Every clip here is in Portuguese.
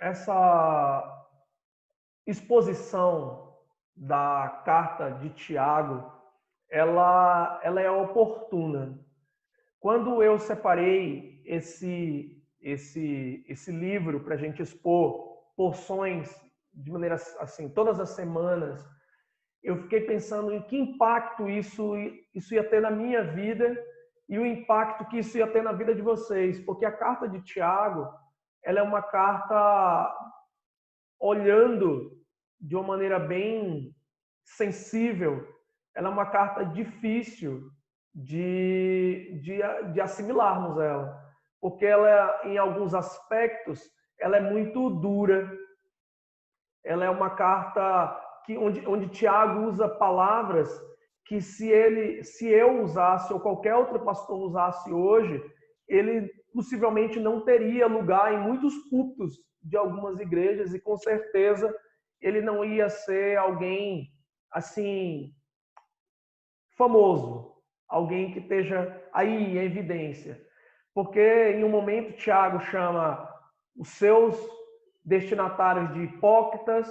Essa exposição da carta de Tiago, ela é oportuna. Quando eu separei esse livro para a gente expor porções de maneira assim, todas as semanas, eu fiquei pensando em que impacto isso ia ter na minha vida e o impacto que isso ia ter na vida de vocês, porque a carta de Tiago, ela é uma carta olhando de uma maneira bem sensível, ela é uma carta difícil de assimilarmos ela, porque ela, em alguns aspectos, ela é muito dura. Ela é uma carta onde Tiago usa palavras que se eu usasse ou qualquer outro pastor usasse hoje, ele possivelmente não teria lugar em muitos púlpitos de algumas igrejas e com certeza ele não ia ser alguém assim famoso, alguém que esteja aí em evidência. Porque em um momento Tiago chama os seus destinatários de hipócritas,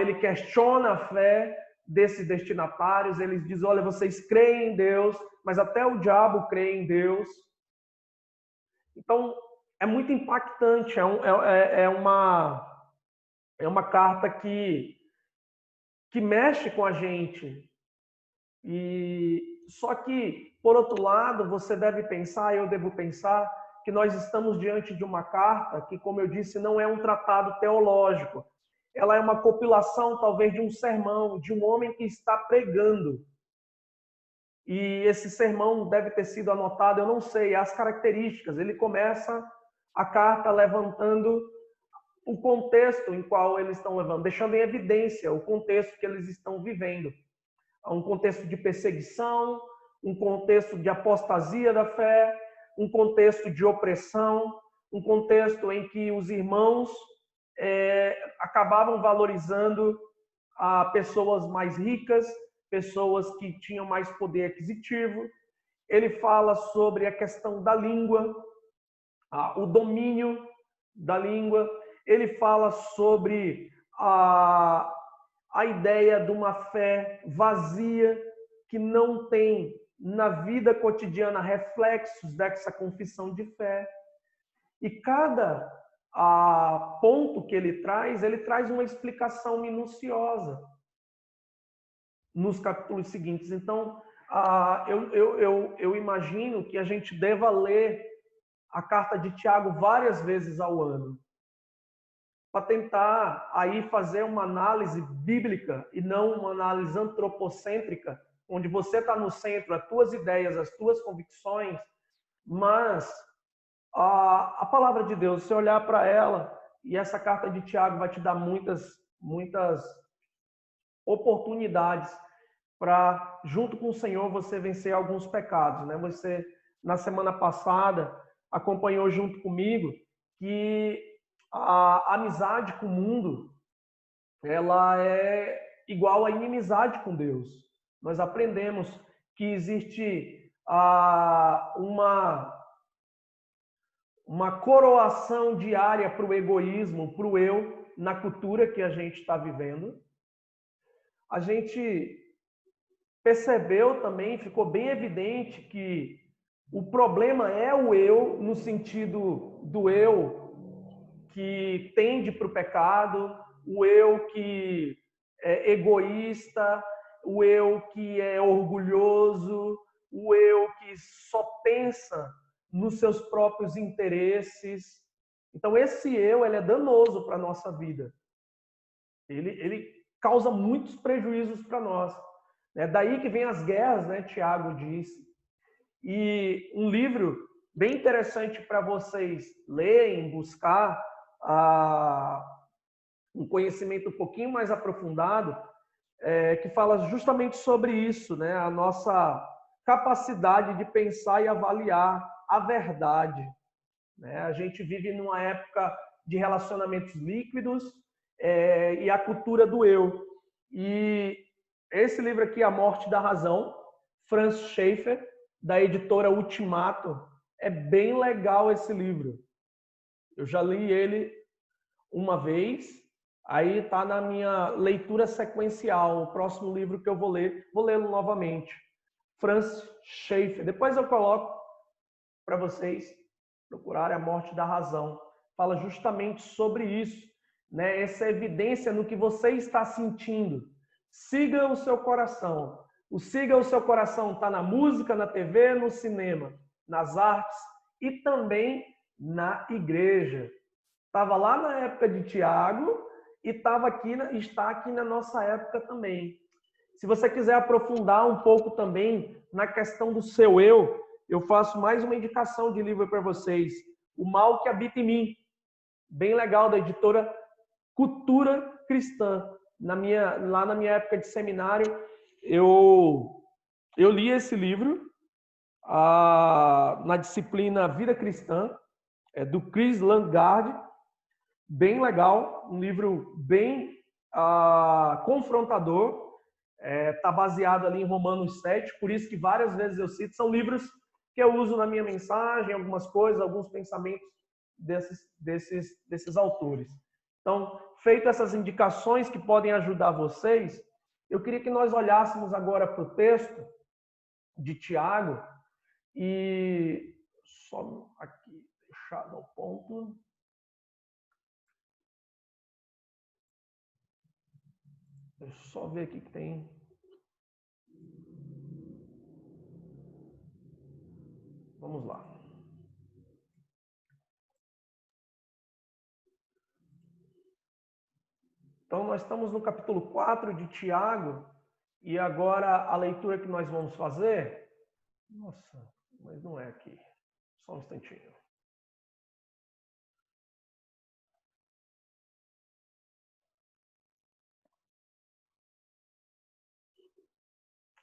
ele questiona a fé desses destinatários, ele diz, olha, vocês creem em Deus, mas até o diabo crê em Deus. Então, é muito impactante, é uma carta que mexe com a gente. Só que, por outro lado, você deve pensar, eu devo pensar, que nós estamos diante de uma carta que, como eu disse, não é um tratado teológico. Ela é uma compilação, talvez, de um sermão, de um homem que está pregando. E esse sermão deve ter sido anotado, eu não sei, as características. Ele começa a carta levantando o contexto em qual eles estão levando, deixando em evidência o contexto que eles estão vivendo. Um contexto de perseguição, um contexto de apostasia da fé, um contexto de opressão, um contexto em que os irmãos acabavam valorizando pessoas mais ricas, pessoas que tinham mais poder aquisitivo. Ele fala sobre a questão da língua, o domínio da língua. Ele fala sobre a ideia de uma fé vazia, que não tem na vida cotidiana reflexos dessa confissão de fé. E cada ponto que ele traz uma explicação minuciosa nos capítulos seguintes. Então, eu imagino que a gente deva ler a carta de Tiago várias vezes ao ano, para tentar aí fazer uma análise bíblica e não uma análise antropocêntrica, onde você está no centro, as tuas ideias, as tuas convicções, mas a palavra de Deus, você olhar para ela, e essa carta de Tiago vai te dar muitas oportunidades para, junto com o Senhor, você vencer alguns pecados, né? Você, na semana passada, acompanhou junto comigo que a amizade com o mundo, ela é igual à inimizade com Deus. Nós aprendemos que existe uma coroação diária para o egoísmo, para o eu, na cultura que a gente está vivendo. A gente percebeu também, ficou bem evidente que o problema é o eu, no sentido do eu que tende para o pecado, o eu que é egoísta, o eu que é orgulhoso, o eu que só pensa nos seus próprios interesses. Então, esse eu, ele é danoso para a nossa vida. Ele causa muitos prejuízos para nós. É daí que vem as guerras, né? Tiago disse. E um livro bem interessante para vocês lerem, buscar um conhecimento um pouquinho mais aprofundado, que fala justamente sobre isso, né? A nossa capacidade de pensar e avaliar a verdade. Né? A gente vive numa época de relacionamentos líquidos e a cultura do eu. E esse livro aqui, A Morte da Razão, Franz Schaeffer, da editora Ultimato, é bem legal esse livro. Eu já li ele uma vez, aí está na minha leitura sequencial. O próximo livro que eu vou lê-lo novamente. Franz Schaeffer. Depois eu coloco para vocês procurarem A Morte da Razão. Fala justamente sobre isso, né? Essa evidência no que você está sentindo. Siga o seu coração. O siga o seu coração está na música, na TV, no cinema, nas artes e também na igreja. Estava lá na época de Tiago e está aqui na nossa época também. Se você quiser aprofundar um pouco também na questão do seu eu faço mais uma indicação de livro para vocês. O Mal que Habita em Mim. Bem legal, da editora Cultura Cristã. Lá na minha época de seminário, eu li esse livro na disciplina Vida Cristã, do Chris Landgaard. Bem legal, um livro bem confrontador. Está baseado ali em Romanos 7, por isso que várias vezes eu cito. São livros que eu uso na minha mensagem, algumas coisas, alguns pensamentos desses autores. Então, feito essas indicações que podem ajudar vocês, eu queria que nós olhássemos agora para o texto de Tiago e só aqui, deixado ao ponto. Deixa eu só ver aqui que tem. Vamos lá. Então, nós estamos no capítulo 4 de Tiago, e agora a leitura que nós vamos fazer... Nossa, mas não é aqui. Só um instantinho.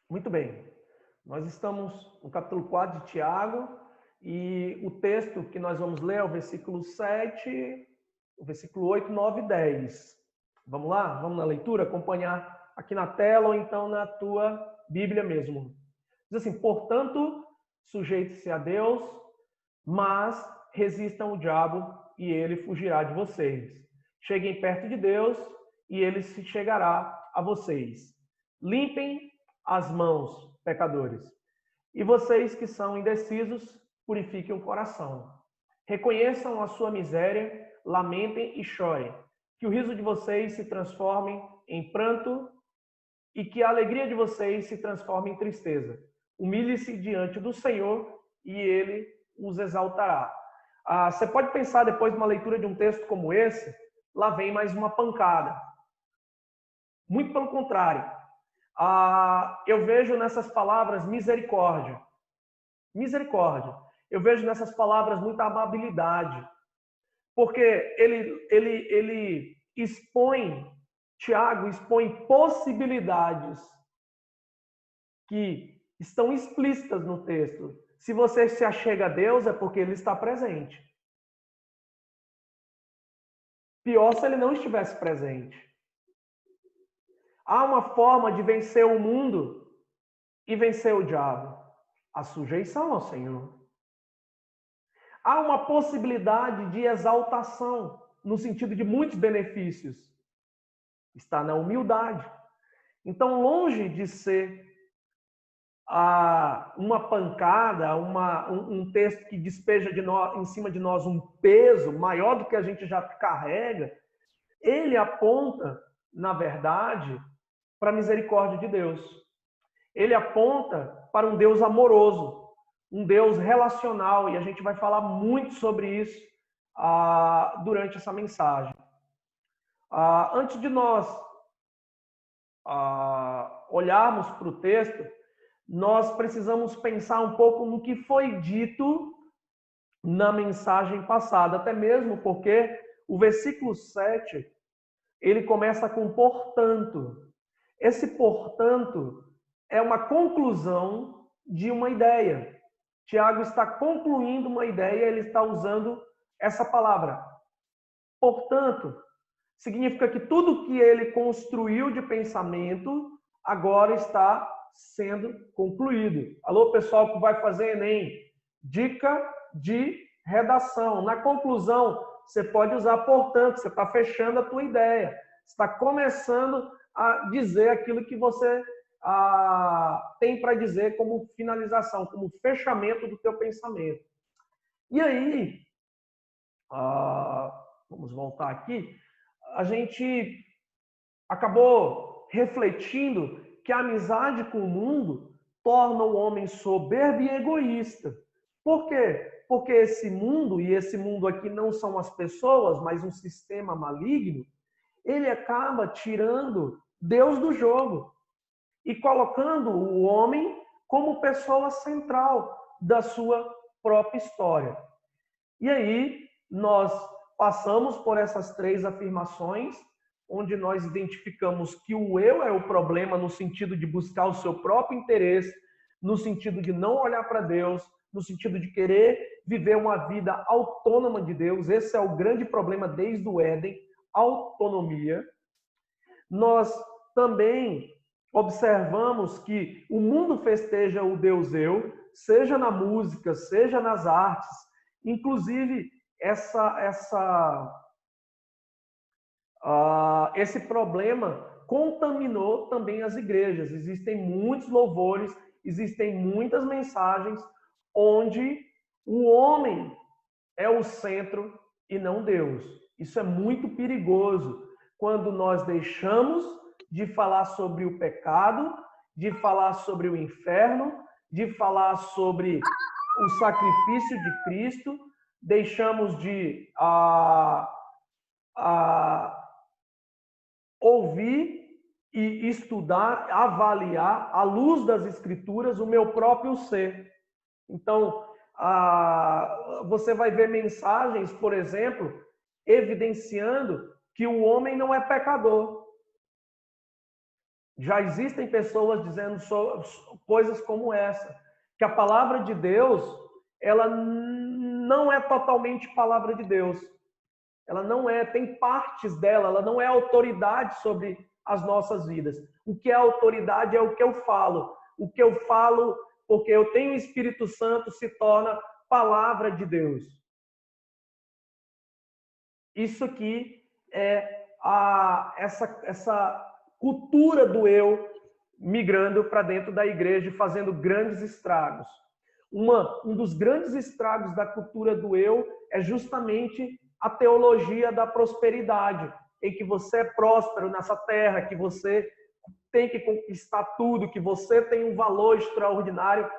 Muito bem. Nós estamos no capítulo 4 de Tiago, e o texto que nós vamos ler é o versículo 7, o versículo 8, 9 e 10. Vamos lá? Vamos na leitura? Acompanhar aqui na tela ou então na tua Bíblia mesmo. Diz assim: portanto, sujeite-se a Deus, mas resistam o diabo e ele fugirá de vocês. Cheguem perto de Deus e ele se chegará a vocês. Limpem as mãos, pecadores. E vocês que são indecisos, purifiquem o coração. Reconheçam a sua miséria, lamentem e chorem. Que o riso de vocês se transforme em pranto e que a alegria de vocês se transforme em tristeza. Humilhe-se diante do Senhor e ele os exaltará. Você pode pensar, depois de uma leitura de um texto como esse, lá vem mais uma pancada. Muito pelo contrário. Eu vejo nessas palavras misericórdia. Misericórdia. Eu vejo nessas palavras muita amabilidade. Porque ele expõe, Tiago expõe possibilidades que estão explícitas no texto. Se você se achega a Deus, é porque ele está presente. Pior se ele não estivesse presente. Há uma forma de vencer o mundo e vencer o diabo: a sujeição ao Senhor. Há uma possibilidade de exaltação, no sentido de muitos benefícios. Está na humildade. Então, longe de ser uma pancada, um texto que despeja em cima de nós um peso maior do que a gente já carrega, ele aponta, na verdade, para a misericórdia de Deus. Ele aponta para um Deus amoroso, um Deus relacional, e a gente vai falar muito sobre isso durante essa mensagem. Antes de nós olharmos para o texto, nós precisamos pensar um pouco no que foi dito na mensagem passada, até mesmo porque o versículo 7, ele começa com portanto. Esse portanto é uma conclusão de uma ideia. Tiago está concluindo uma ideia, ele está usando essa palavra. Portanto, significa que tudo que ele construiu de pensamento agora está sendo concluído. Alô, pessoal que vai fazer Enem. Dica de redação. Na conclusão você pode usar portanto, você está fechando a tua ideia. Você está começando a dizer aquilo que você tem para dizer como finalização, como fechamento do teu pensamento. E aí, vamos voltar aqui, a gente acabou refletindo que a amizade com o mundo torna o homem soberbo e egoísta. Por quê? Porque esse mundo, e esse mundo aqui não são as pessoas, mas um sistema maligno, ele acaba tirando Deus do jogo e colocando o homem como pessoa central da sua própria história. E aí, nós passamos por essas 3 afirmações, onde nós identificamos que o eu é o problema no sentido de buscar o seu próprio interesse, no sentido de não olhar para Deus, no sentido de querer viver uma vida autônoma de Deus. Esse é o grande problema desde o Éden, autonomia. Nós também observamos que o mundo festeja o Deus eu, seja na música, seja nas artes, inclusive esse problema contaminou também as igrejas. Existem muitos louvores, existem muitas mensagens onde o homem é o centro e não Deus. Isso é muito perigoso quando nós deixamos de falar sobre o pecado, de falar sobre o inferno, de falar sobre o sacrifício de Cristo, deixamos de ouvir e estudar, avaliar, à luz das Escrituras, o meu próprio ser. Então, você vai ver mensagens, por exemplo, evidenciando que o homem não é pecador. Já existem pessoas dizendo coisas como essa, que a palavra de Deus, ela não é totalmente palavra de Deus. Ela não é, tem partes dela, ela não é autoridade sobre as nossas vidas. O que é autoridade é o que eu falo. O que eu falo, porque eu tenho o Espírito Santo, se torna palavra de Deus. Isso aqui é essa cultura do eu migrando para dentro da igreja e fazendo grandes estragos. Um dos grandes estragos da cultura do eu é justamente a teologia da prosperidade, em que você é próspero nessa terra, que você tem que conquistar tudo, que você tem um valor extraordinário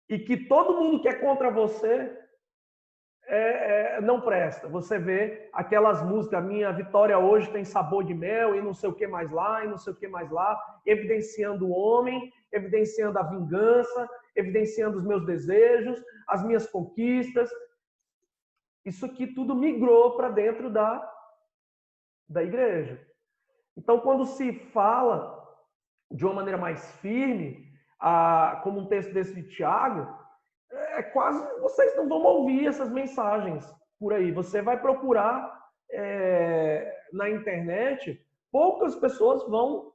e que todo mundo que é contra você não presta. Você vê aquelas músicas, minha vitória hoje tem sabor de mel e não sei o que mais lá, e não sei o que mais lá, evidenciando o homem, evidenciando a vingança, evidenciando os meus desejos, as minhas conquistas. Isso aqui tudo migrou para dentro da igreja. Então, quando se fala de uma maneira mais firme, como um texto desse de Tiago, quase vocês não vão ouvir essas mensagens por aí. Você vai procurar na internet, poucas pessoas vão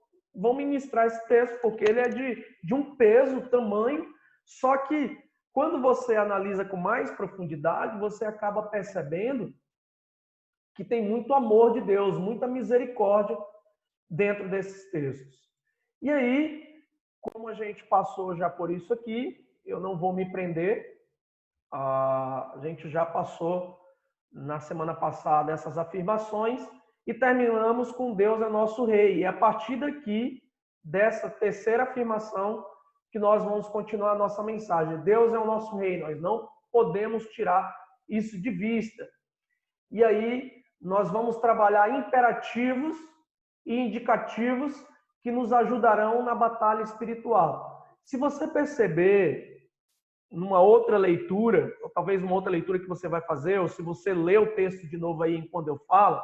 ministrar esse texto, porque ele é de um peso, tamanho, só que quando você analisa com mais profundidade, você acaba percebendo que tem muito amor de Deus, muita misericórdia dentro desses textos. E aí, como a gente passou já por isso aqui, eu não vou me prender. A gente já passou na semana passada essas afirmações e terminamos com Deus é nosso rei. E a partir daqui, dessa terceira afirmação, que nós vamos continuar a nossa mensagem. Deus é o nosso rei, nós não podemos tirar isso de vista. E aí nós vamos trabalhar imperativos e indicativos que nos ajudarão na batalha espiritual. Se você perceber numa outra leitura, ou talvez uma outra leitura que você vai fazer, ou se você ler o texto de novo aí enquanto eu falo,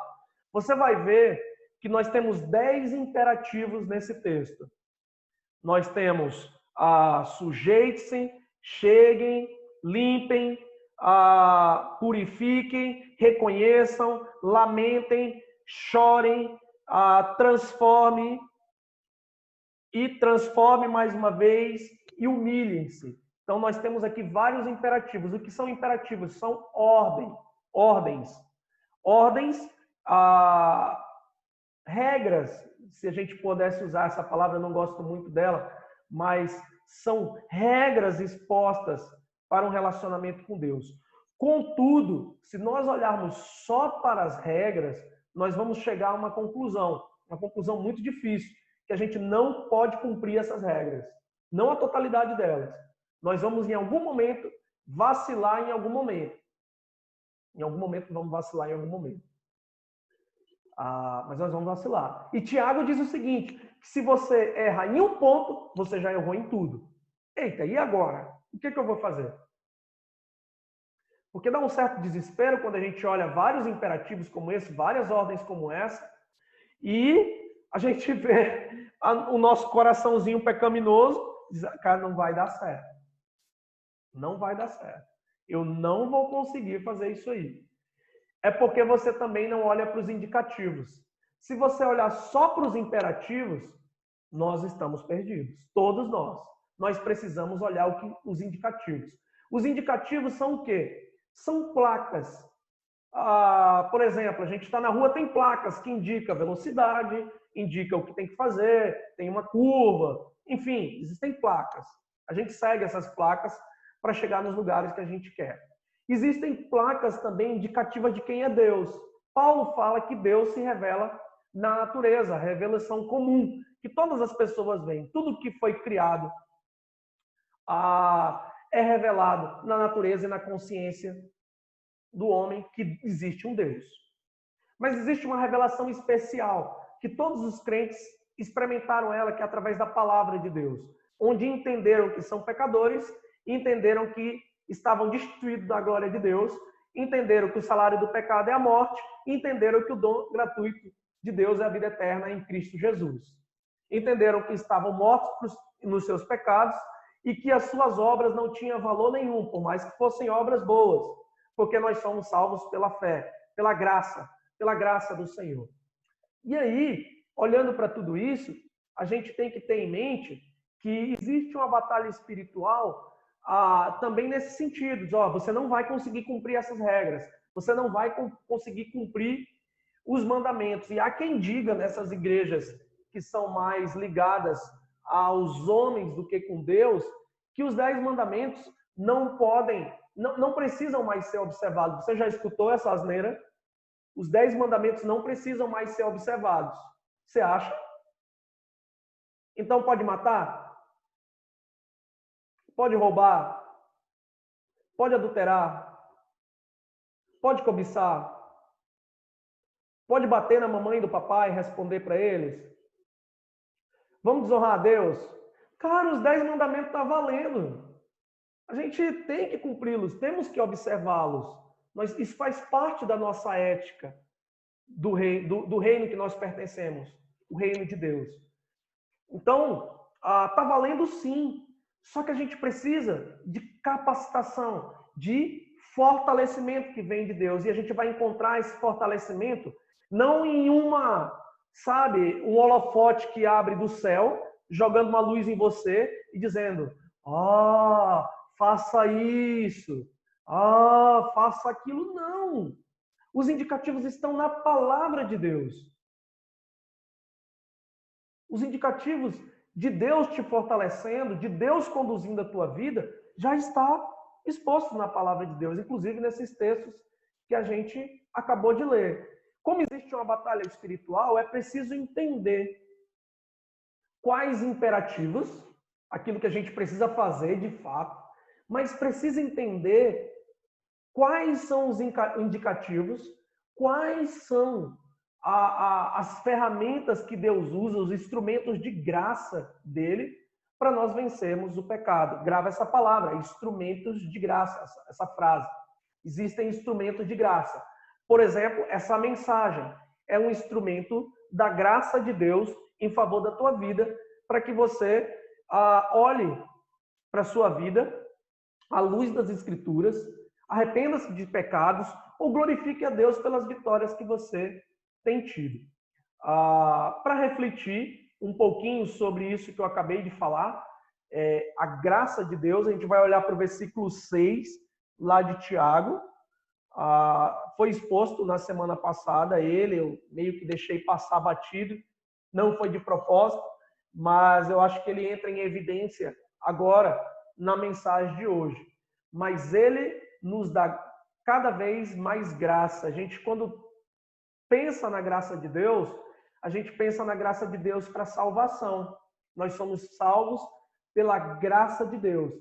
você vai ver que nós temos 10 imperativos nesse texto. Nós temos sujeite-se, cheguem, limpem, purifiquem, reconheçam, lamentem, chorem, transforme mais uma vez e humilhem-se. Então, nós temos aqui vários imperativos. O que são imperativos? São ordem. ordens. Ordens, regras, se a gente pudesse usar essa palavra, eu não gosto muito dela, mas são regras expostas para um relacionamento com Deus. Contudo, se nós olharmos só para as regras, nós vamos chegar a uma conclusão muito difícil, que a gente não pode cumprir essas regras, não a totalidade delas. Nós vamos, em algum momento, vacilar em algum momento. Em algum momento, vamos vacilar em algum momento. Mas nós vamos vacilar. E Tiago diz o seguinte, que se você erra em um ponto, você já errou em tudo. Eita, e agora? O que eu vou fazer? Porque dá um certo desespero quando a gente olha vários imperativos como esse, várias ordens como essa, e a gente vê o nosso coraçãozinho pecaminoso, diz, cara, não vai dar certo. Não vai dar certo. Eu não vou conseguir fazer isso aí. É porque você também não olha para os indicativos. Se você olhar só para os imperativos, nós estamos perdidos. Todos nós. Nós precisamos olhar os indicativos. Os indicativos são o quê? São placas. Por exemplo, a gente está na rua, tem placas que indicam a velocidade, indica o que tem que fazer, tem uma curva, enfim, existem placas. A gente segue essas placas para chegar nos lugares que a gente quer. Existem placas também indicativas de quem é Deus. Paulo fala que Deus se revela na natureza, a revelação comum, que todas as pessoas veem. Tudo que foi criado é revelado na natureza e na consciência do homem que existe um Deus. Mas existe uma revelação especial, que todos os crentes experimentaram ela, que é através da palavra de Deus, onde entenderam que são pecadores, entenderam que estavam destituídos da glória de Deus, entenderam que o salário do pecado é a morte, entenderam que o dom gratuito de Deus é a vida eterna em Cristo Jesus. Entenderam que estavam mortos nos seus pecados e que as suas obras não tinham valor nenhum, por mais que fossem obras boas, porque nós somos salvos pela fé, pela graça do Senhor. E aí, olhando para tudo isso, a gente tem que ter em mente que existe uma batalha espiritual também nesse sentido. Você não vai conseguir cumprir essas regras, você não vai conseguir cumprir os mandamentos. E há quem diga nessas igrejas que são mais ligadas aos homens do que com Deus, que os 10 mandamentos não precisam mais ser observados. Você já escutou essa asneira? Os 10 mandamentos não precisam mais ser observados. Você acha? Então pode matar? Pode roubar? Pode adulterar? Pode cobiçar? Pode bater na mamãe e do papai e responder para eles? Vamos desonrar a Deus? Cara, os 10 mandamentos estão valendo. A gente tem que cumpri-los, temos que observá-los. Isso faz parte da nossa ética do reino que nós pertencemos, o reino de Deus. Então, está valendo sim. Só que a gente precisa de capacitação, de fortalecimento que vem de Deus. E a gente vai encontrar esse fortalecimento não em um holofote que abre do céu, jogando uma luz em você e dizendo, faça isso, faça aquilo. Não. Os indicativos estão na palavra de Deus. Os indicativos de Deus te fortalecendo, de Deus conduzindo a tua vida, já está exposto na palavra de Deus, inclusive nesses textos que a gente acabou de ler. Como existe uma batalha espiritual, é preciso entender quais imperativos, aquilo que a gente precisa fazer de fato, mas precisa entender quais são os indicativos, quais são as ferramentas que Deus usa, os instrumentos de graça dele, para nós vencermos o pecado. Grava essa palavra, instrumentos de graça, essa frase. Existem instrumentos de graça. Por exemplo, essa mensagem é um instrumento da graça de Deus em favor da tua vida, para que você olhe para a sua vida à luz das Escrituras, arrependa-se de pecados ou glorifique a Deus pelas vitórias que você tem tido. Para refletir um pouquinho sobre isso que eu acabei de falar, a graça de Deus, a gente vai olhar para o versículo 6, lá de Tiago. Foi exposto na semana passada, eu meio que deixei passar batido, não foi de propósito, mas eu acho que ele entra em evidência agora na mensagem de hoje. Mas ele nos dá cada vez mais graça. A gente, quando pensa na graça de Deus, a gente pensa na graça de Deus para salvação. Nós somos salvos pela graça de Deus.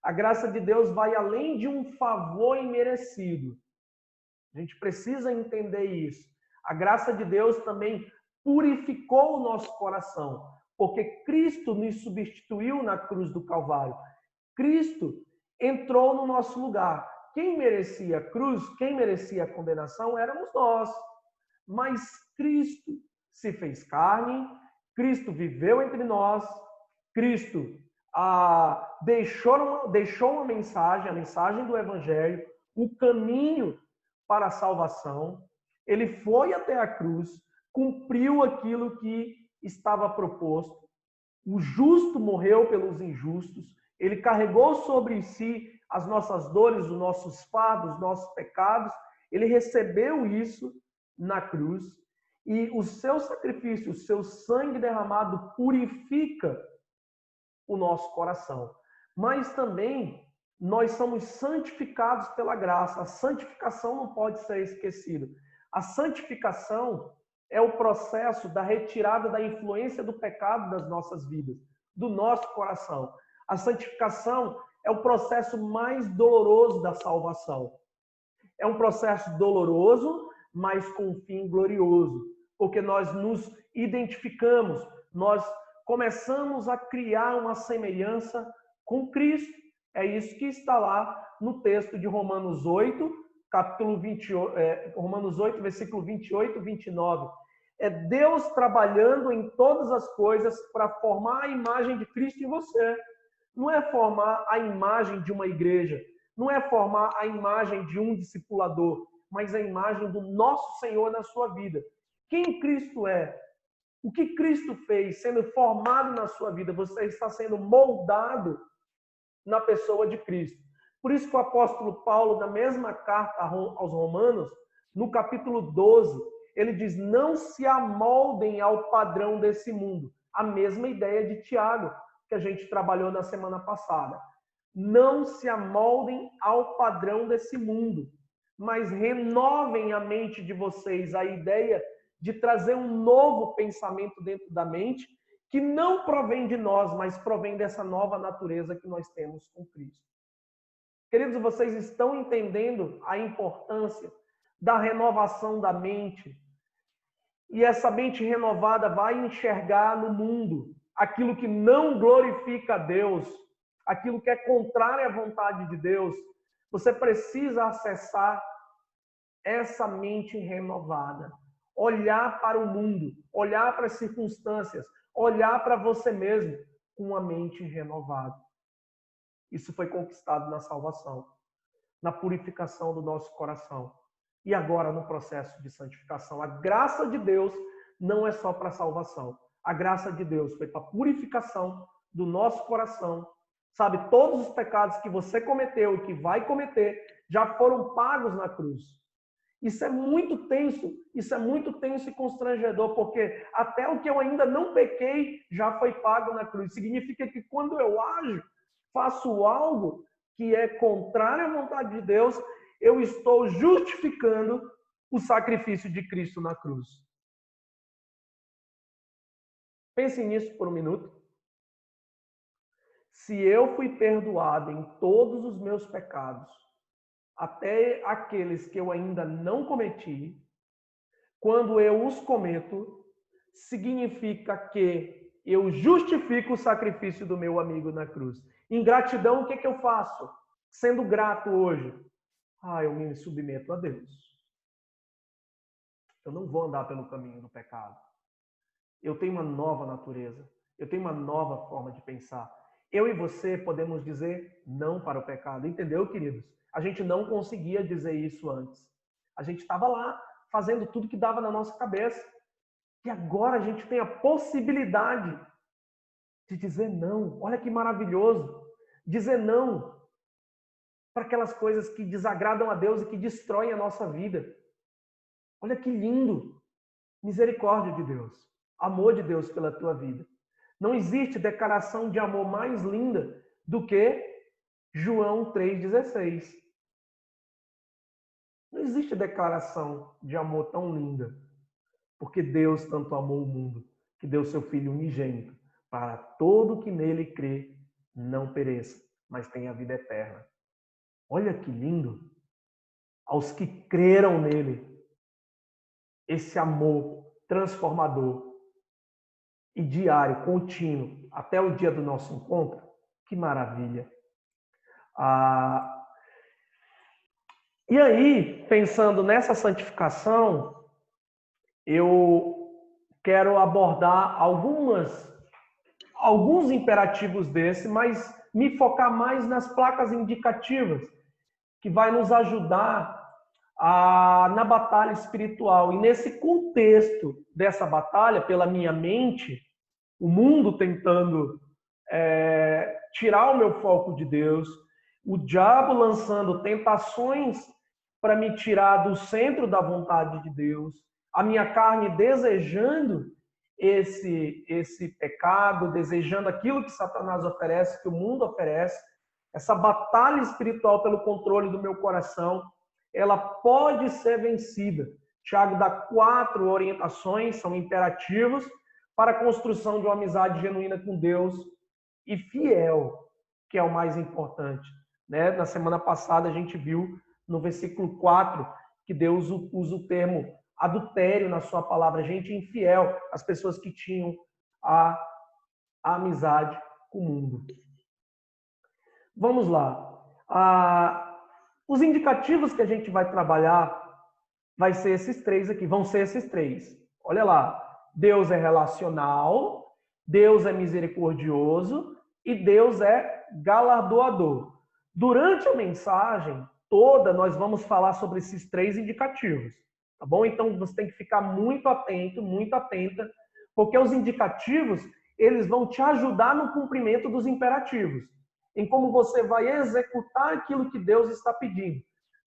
A graça de Deus vai além de um favor imerecido. A gente precisa entender isso. A graça de Deus também purificou o nosso coração, porque Cristo nos substituiu na cruz do Calvário. Cristo entrou no nosso lugar. Quem merecia a cruz, quem merecia a condenação, éramos nós. Mas Cristo se fez carne, Cristo viveu entre nós, Cristo deixou uma mensagem, a mensagem do Evangelho, o caminho para a salvação. Ele foi até a cruz, cumpriu aquilo que estava proposto. O justo morreu pelos injustos. Ele carregou sobre si as nossas dores, os nossos fardos, os nossos pecados. Ele recebeu isso na cruz. E o seu sacrifício, o seu sangue derramado purifica o nosso coração. Mas também nós somos santificados pela graça. A santificação não pode ser esquecida. A santificação é o processo da retirada da influência do pecado das nossas vidas, do nosso coração. A santificação é o processo mais doloroso da salvação. É um processo doloroso, mas com um fim glorioso, porque nós nos identificamos, nós começamos a criar uma semelhança com Cristo. É isso que está lá no texto de Romanos 8, Romanos 8, versículo 28 e 29. É Deus trabalhando em todas as coisas para formar a imagem de Cristo em você. Não é formar a imagem de uma igreja, não é formar a imagem de um discipulador, mas a imagem do nosso Senhor na sua vida. Quem Cristo é? O que Cristo fez sendo formado na sua vida? Você está sendo moldado na pessoa de Cristo. Por isso que o apóstolo Paulo, na mesma carta aos Romanos, no capítulo 12, ele diz: não se amoldem ao padrão desse mundo. A mesma ideia de Tiago, que a gente trabalhou na semana passada. Não se amoldem ao padrão desse mundo, mas renovem a mente de vocês, a ideia de trazer um novo pensamento dentro da mente, que não provém de nós, mas provém dessa nova natureza que nós temos com Cristo. Queridos, vocês estão entendendo a importância da renovação da mente? E essa mente renovada vai enxergar no mundo aquilo que não glorifica a Deus, aquilo que é contrário à vontade de Deus. Você precisa acessar essa mente renovada. Olhar para o mundo, olhar para as circunstâncias, olhar para você mesmo com uma mente renovada. Isso foi conquistado na salvação, na purificação do nosso coração. E agora no processo de santificação. A graça de Deus não é só para a salvação. A graça de Deus foi para a purificação do nosso coração. Sabe, todos os pecados que você cometeu e que vai cometer já foram pagos na cruz. Isso é muito tenso e constrangedor, porque até o que eu ainda não pequei já foi pago na cruz. Significa que quando eu ajo, faço algo que é contrário à vontade de Deus, eu estou justificando o sacrifício de Cristo na cruz. Pense nisso por um minuto. Se eu fui perdoado em todos os meus pecados, até aqueles que eu ainda não cometi, quando eu os cometo, significa que eu justifico o sacrifício do meu amigo na cruz. Em gratidão, o que eu faço? Sendo grato hoje, eu me submeto a Deus. Eu não vou andar pelo caminho do pecado. Eu tenho uma nova natureza. Eu tenho uma nova forma de pensar. Eu e você podemos dizer não para o pecado. Entendeu, queridos? A gente não conseguia dizer isso antes. A gente estava lá fazendo tudo que dava na nossa cabeça. E agora a gente tem a possibilidade de dizer não. Olha que maravilhoso. Dizer não para aquelas coisas que desagradam a Deus e que destroem a nossa vida. Olha que lindo! Misericórdia de Deus, amor de Deus pela tua vida. Não existe declaração de amor mais linda do que João 3,16. Não existe declaração de amor tão linda, porque Deus tanto amou o mundo, que deu seu Filho unigênito, para todo que nele crê não pereça, mas tenha vida eterna. Olha que lindo! Aos que creram nele, esse amor transformador e diário, contínuo, até o dia do nosso encontro, que maravilha! E aí, pensando nessa santificação, eu quero abordar alguns imperativos desse, mas me focar mais nas placas indicativas, que vai nos ajudar na batalha espiritual. E nesse contexto dessa batalha, pela minha mente, o mundo tentando tirar o meu foco de Deus, o diabo lançando tentações para me tirar do centro da vontade de Deus, a minha carne desejando esse pecado, desejando aquilo que Satanás oferece, que o mundo oferece. Essa batalha espiritual pelo controle do meu coração, ela pode ser vencida. Tiago dá 4 orientações, são imperativos, para a construção de uma amizade genuína com Deus e fiel, que é o mais importante. Né? Na semana passada a gente viu no versículo 4 que Deus usa o termo adultério na sua palavra, gente infiel, as pessoas que tinham a amizade com o mundo. Vamos lá. Os indicativos que a gente vai trabalhar vão ser esses 3. Olha lá. Deus é relacional, Deus é misericordioso e Deus é galardoador. Durante a mensagem toda, nós vamos falar sobre esses 3 indicativos, tá bom? Então, você tem que ficar muito atento, muito atenta, porque os indicativos, eles vão te ajudar no cumprimento dos imperativos, em como você vai executar aquilo que Deus está pedindo.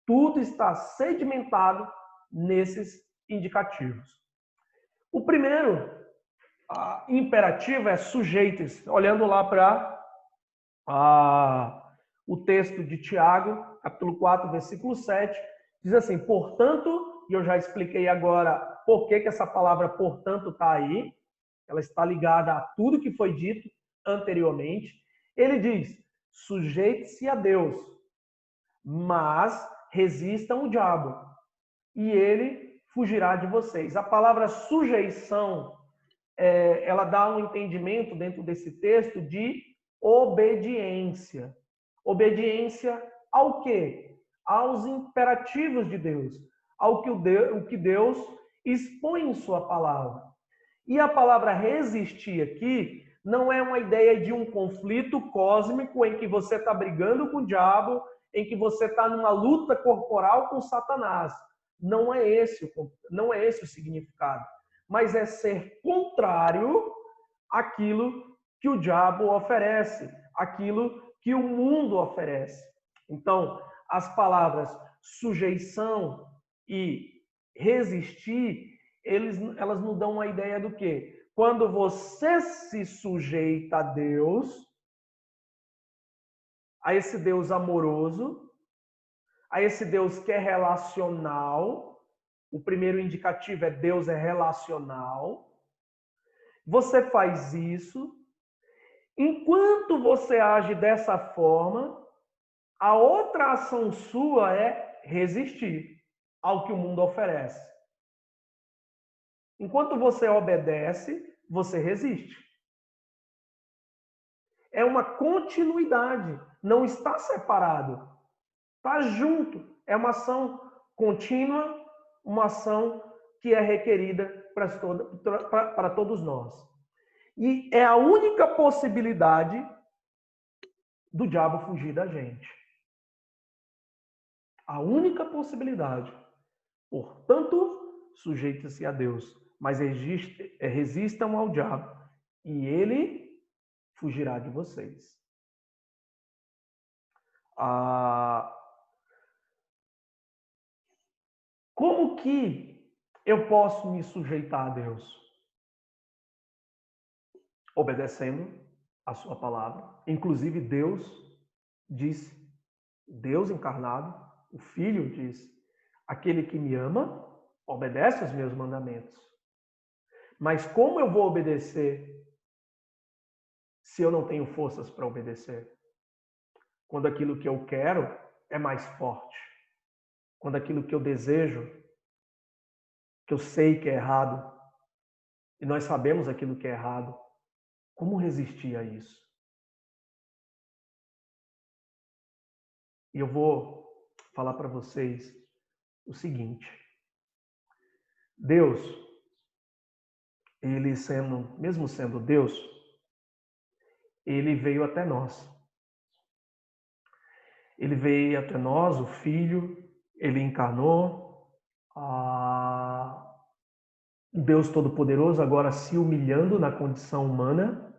Tudo está sedimentado nesses indicativos. O primeiro imperativo é sujeite-se. Olhando lá para o texto de Tiago, capítulo 4, versículo 7, diz assim: portanto, e eu já expliquei agora por que essa palavra portanto está aí, ela está ligada a tudo que foi dito anteriormente. Ele diz: sujeite-se a Deus, mas resistam o diabo, e ele fugirá de vocês. A palavra sujeição, ela dá um entendimento dentro desse texto de obediência. Obediência ao quê? Aos imperativos de Deus, ao que Deus expõe em sua palavra. E a palavra resistir aqui não é uma ideia de um conflito cósmico em que você está brigando com o diabo, em que você está numa luta corporal com Satanás. Não é esse o significado. Mas é ser contrário àquilo que o diabo oferece, àquilo que o mundo oferece. Então, as palavras sujeição e resistir, elas nos dão uma ideia do quê? Quando você se sujeita a Deus, a esse Deus amoroso, a esse Deus que é relacional, o primeiro indicativo é Deus é relacional. Você faz isso. Enquanto você age dessa forma, a outra ação sua é resistir ao que o mundo oferece. Enquanto você obedece, você resiste. É uma continuidade, não está separado. Está junto. É uma ação contínua, uma ação que é requerida para todos nós. E é a única possibilidade do diabo fugir da gente. A única possibilidade. Portanto, sujeite-se a Deus, mas resistam ao diabo, e ele fugirá de vocês. Como que eu posso me sujeitar a Deus? Obedecendo a sua palavra. Inclusive Deus disse, Deus encarnado, o Filho disse, aquele que me ama, obedece os meus mandamentos. Mas como eu vou obedecer se eu não tenho forças para obedecer? Quando aquilo que eu quero é mais forte. Quando aquilo que eu desejo, que eu sei que é errado, e nós sabemos aquilo que é errado, como resistir a isso? E eu vou falar para vocês o seguinte. Deus, ele sendo, mesmo sendo Deus, ele veio até nós. Ele veio até nós, o Filho, ele encarnou, Deus Todo-Poderoso agora se humilhando na condição humana,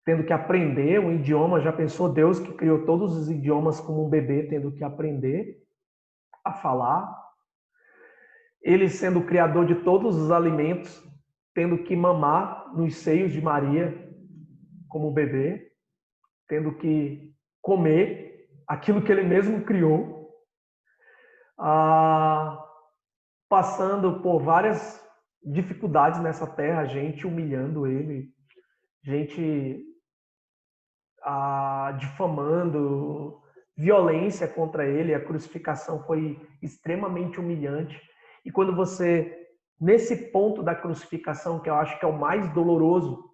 tendo que aprender um idioma. Já pensou Deus que criou todos os idiomas como um bebê, tendo que aprender a falar? Ele sendo o criador de todos os alimentos, tendo que mamar nos seios de Maria como um bebê, tendo que comer aquilo que ele mesmo criou, passando por várias dificuldades nessa terra, gente humilhando ele, gente difamando, violência contra ele. A crucificação foi extremamente humilhante. E quando você, nesse ponto da crucificação, que eu acho que é o mais doloroso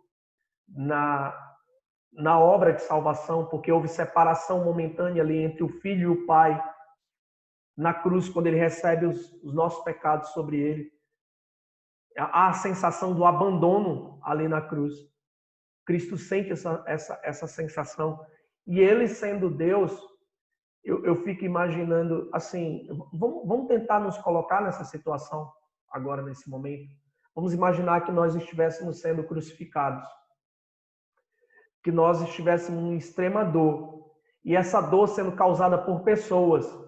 na obra de salvação, porque houve separação momentânea ali entre o Filho e o Pai, na cruz, quando ele recebe os nossos pecados sobre ele, há a sensação do abandono ali na cruz. Cristo sente essa sensação. E ele sendo Deus, eu fico imaginando assim, vamos tentar nos colocar nessa situação agora, nesse momento. Vamos imaginar que nós estivéssemos sendo crucificados, que nós estivéssemos em extrema dor, e essa dor sendo causada por pessoas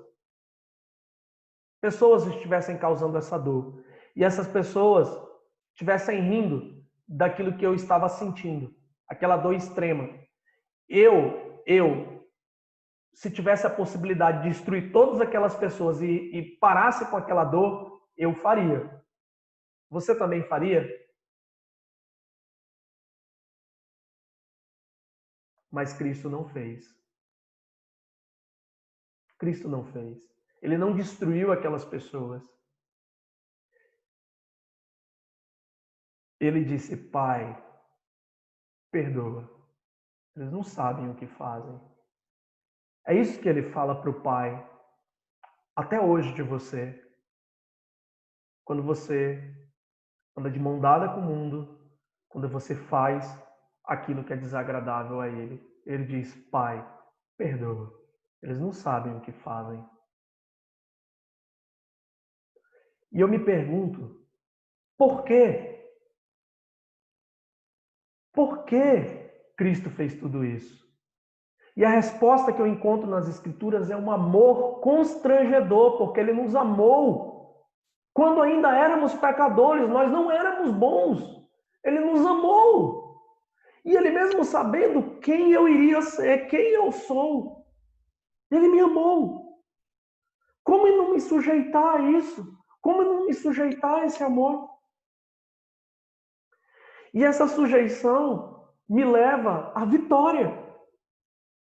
estivessem causando essa dor, e essas pessoas estivessem rindo daquilo que eu estava sentindo, aquela dor extrema. Se tivesse a possibilidade de destruir todas aquelas pessoas e parasse com aquela dor, eu faria. Você também faria? Mas Cristo não fez. Cristo não fez. Ele não destruiu aquelas pessoas. Ele disse, Pai, perdoa. Eles não sabem o que fazem. É isso que ele fala para o Pai, até hoje de você. Quando você anda de mão dada com o mundo, quando você faz aquilo que é desagradável a ele. Ele diz, Pai, perdoa. Eles não sabem o que fazem. E eu me pergunto, por quê? Por que Cristo fez tudo isso? E a resposta que eu encontro nas Escrituras é um amor constrangedor, porque ele nos amou. Quando ainda éramos pecadores, nós não éramos bons. Ele nos amou. E ele mesmo sabendo quem eu iria ser, quem eu sou, ele me amou. Como não me sujeitar a isso? Como não me sujeitar a esse amor? E essa sujeição me leva à vitória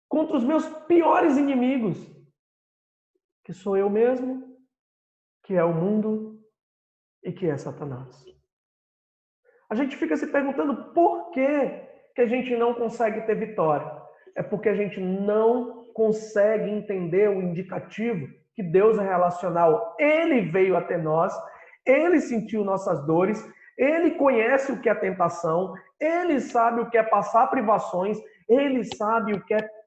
contra os meus piores inimigos, que sou eu mesmo, que é o mundo e que é Satanás. A gente fica se perguntando por que a gente não consegue ter vitória. É porque a gente não consegue entender o indicativo que Deus é relacional. Ele veio até nós, ele sentiu nossas dores, ele conhece o que é tentação, ele sabe o que é passar privações, ele sabe o que é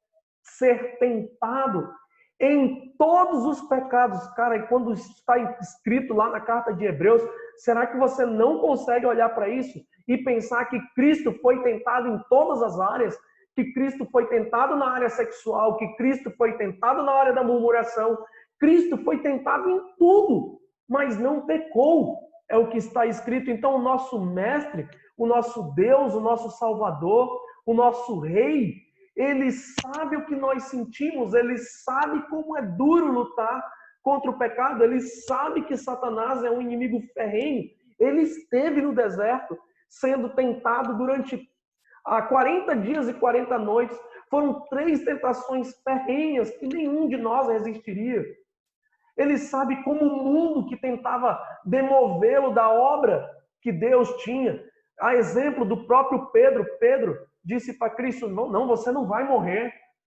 ser tentado em todos os pecados. Cara, e quando está escrito lá na carta de Hebreus, será que você não consegue olhar para isso e pensar que Cristo foi tentado em todas as áreas, que Cristo foi tentado na área sexual, que Cristo foi tentado na área da murmuração. Cristo foi tentado em tudo, mas não pecou. É o que está escrito. Então, o nosso mestre, o nosso Deus, o nosso Salvador, o nosso Rei, ele sabe o que nós sentimos, ele sabe como é duro lutar contra o pecado, ele sabe que Satanás é um inimigo ferrenho. Ele esteve no deserto, sendo tentado durante 40 dias e 40 noites. Foram 3 tentações ferrenhas que nenhum de nós resistiria. Ele sabe como o mundo que tentava demovê-lo da obra que Deus tinha. A exemplo do próprio Pedro. Pedro disse para Cristo, não, você não vai morrer.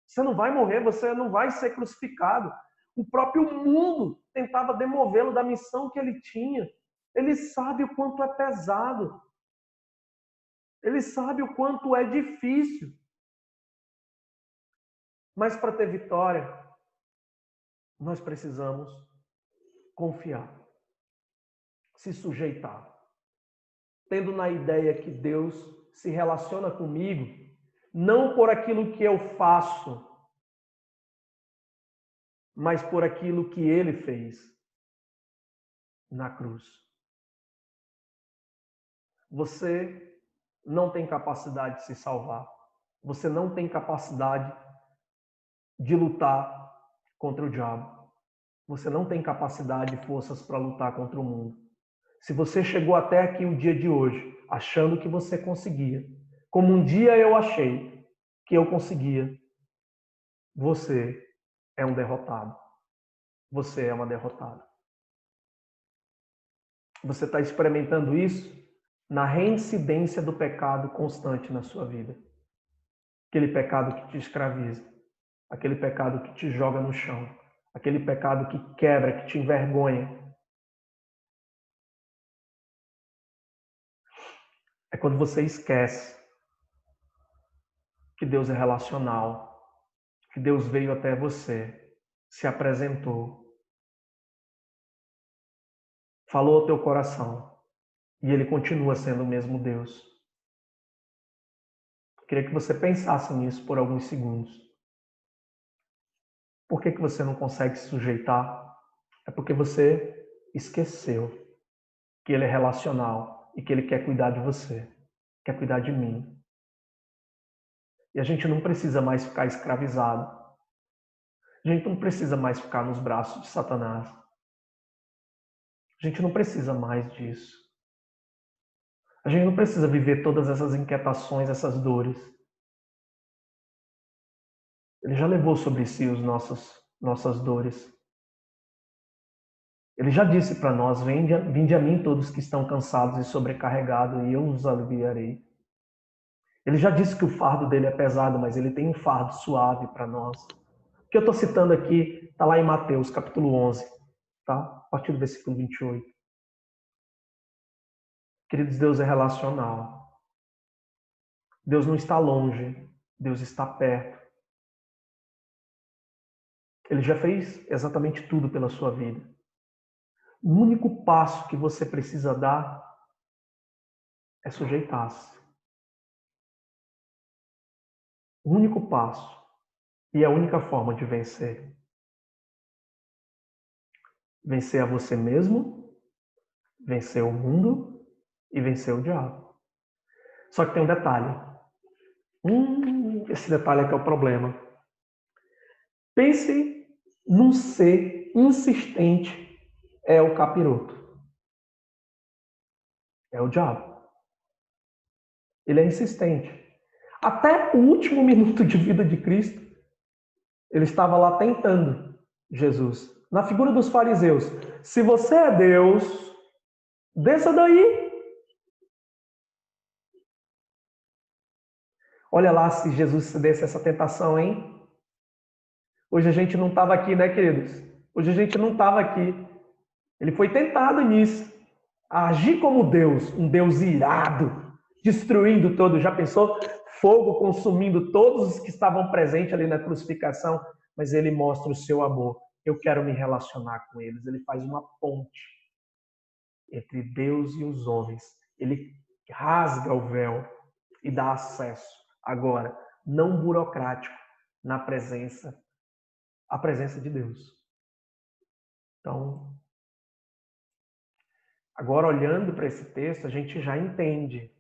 Você não vai morrer, você não vai ser crucificado. O próprio mundo tentava demovê-lo da missão que ele tinha. Ele sabe o quanto é pesado. Ele sabe o quanto é difícil. Mas para ter vitória, nós precisamos confiar, se sujeitar, tendo na ideia que Deus se relaciona comigo, não por aquilo que eu faço, mas por aquilo que Ele fez na cruz. Você não tem capacidade de se salvar. Você não tem capacidade de lutar contra o diabo. Você não tem capacidade e forças para lutar contra o mundo. Se você chegou até aqui o dia de hoje, achando que você conseguia, como um dia eu achei que eu conseguia, você é um derrotado. Você é uma derrotada. Você está experimentando isso na reincidência do pecado constante na sua vida. Aquele pecado que te escraviza, aquele pecado que te joga no chão, aquele pecado que quebra, que te envergonha. É quando você esquece que Deus é relacional, que Deus veio até você, se apresentou, falou ao teu coração e Ele continua sendo o mesmo Deus. Queria que você pensasse nisso por alguns segundos. Por que você não consegue se sujeitar? É porque você esqueceu que Ele é relacional e que Ele quer cuidar de você, quer cuidar de mim. E a gente não precisa mais ficar escravizado. A gente não precisa mais ficar nos braços de Satanás. A gente não precisa mais disso. A gente não precisa viver todas essas inquietações, essas dores. Ele já levou sobre si as nossas dores. Ele já disse para nós, vinde a mim todos que estão cansados e sobrecarregados, e eu os aliviarei. Ele já disse que o fardo dele é pesado, mas ele tem um fardo suave para nós. O que eu estou citando aqui está lá em Mateus, capítulo 11, tá? A partir do versículo 28. Queridos, Deus é relacional. Deus não está longe, Deus está perto. Ele já fez exatamente tudo pela sua vida. O único passo que você precisa dar é sujeitar-se. O único passo e a única forma de vencer. Vencer a você mesmo, vencer o mundo e vencer o diabo. Só que tem um detalhe. Esse detalhe é que é o problema. Pense num ser insistente. É o capiroto. É o diabo. Ele é insistente. Até o último minuto de vida de Cristo, ele estava lá tentando Jesus. Na figura dos fariseus. Se você é Deus, desça daí. Olha lá se Jesus se desse essa tentação, hein? Hoje a gente não estava aqui, né, queridos? Hoje a gente não estava aqui. Ele foi tentado nisso. A agir como Deus, um Deus irado, destruindo todo. Já pensou? Fogo consumindo todos os que estavam presentes ali na crucificação. Mas ele mostra o seu amor. Eu quero me relacionar com eles. Ele faz uma ponte entre Deus e os homens. Ele rasga o véu e dá acesso. Agora, não burocrático na a presença de Deus. Então, agora olhando para esse texto, a gente já entende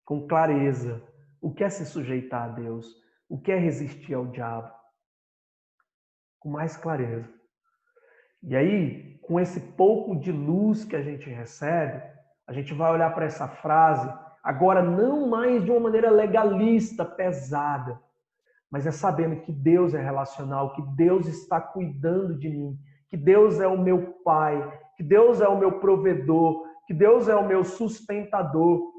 com clareza o que é se sujeitar a Deus, o que é resistir ao diabo, com mais clareza. E aí, com esse pouco de luz que a gente recebe, a gente vai olhar para essa frase, agora não mais de uma maneira legalista, pesada, mas é sabendo que Deus é relacional, que Deus está cuidando de mim, que Deus é o meu Pai, que Deus é o meu provedor, que Deus é o meu sustentador,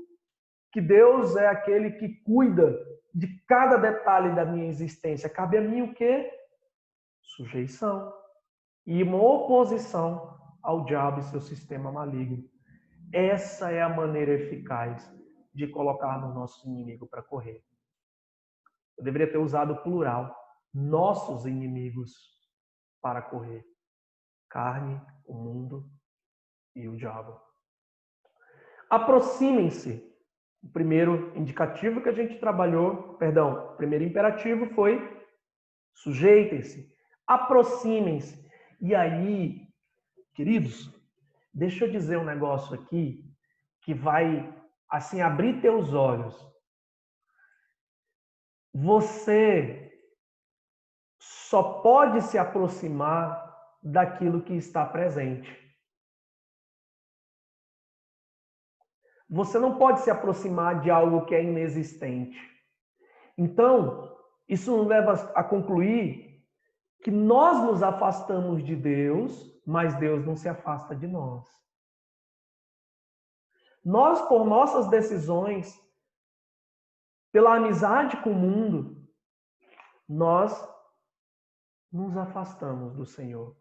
que Deus é aquele que cuida de cada detalhe da minha existência. Cabe a mim o quê? Sujeição e uma oposição ao diabo e seu sistema maligno. Essa é a maneira eficaz de colocarmos nosso inimigo para correr. Eu deveria ter usado o plural. Nossos inimigos para correr. Carne, o mundo e o diabo. Aproximem-se. O primeiro indicativo que a gente trabalhou, o primeiro imperativo foi sujeitem-se. Aproximem-se. E aí, queridos, deixa eu dizer um negócio aqui que vai, assim, abrir teus olhos. Você só pode se aproximar daquilo que está presente. Você não pode se aproximar de algo que é inexistente. Então, isso nos leva a concluir que nós nos afastamos de Deus, mas Deus não se afasta de nós. Nós, por nossas decisões, pela amizade com o mundo, nós nos afastamos do Senhor.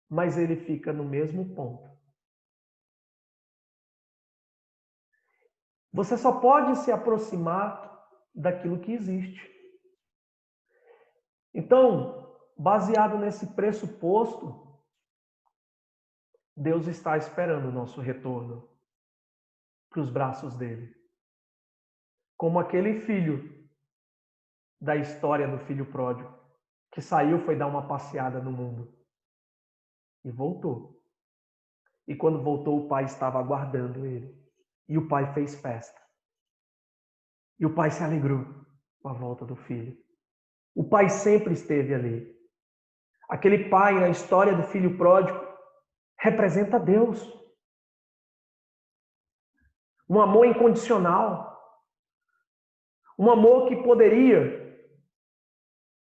Mas Ele fica no mesmo ponto. Você só pode se aproximar daquilo que existe. Então, baseado nesse pressuposto, Deus está esperando o nosso retorno para os braços dele. Como aquele filho da história do filho pródigo, que saiu, foi dar uma passeada no mundo e voltou. E quando voltou, o pai estava aguardando ele. E o pai fez festa. E o pai se alegrou com a volta do filho. O pai sempre esteve ali. Aquele pai na história do filho pródigo representa Deus. Um amor incondicional. Um amor que poderia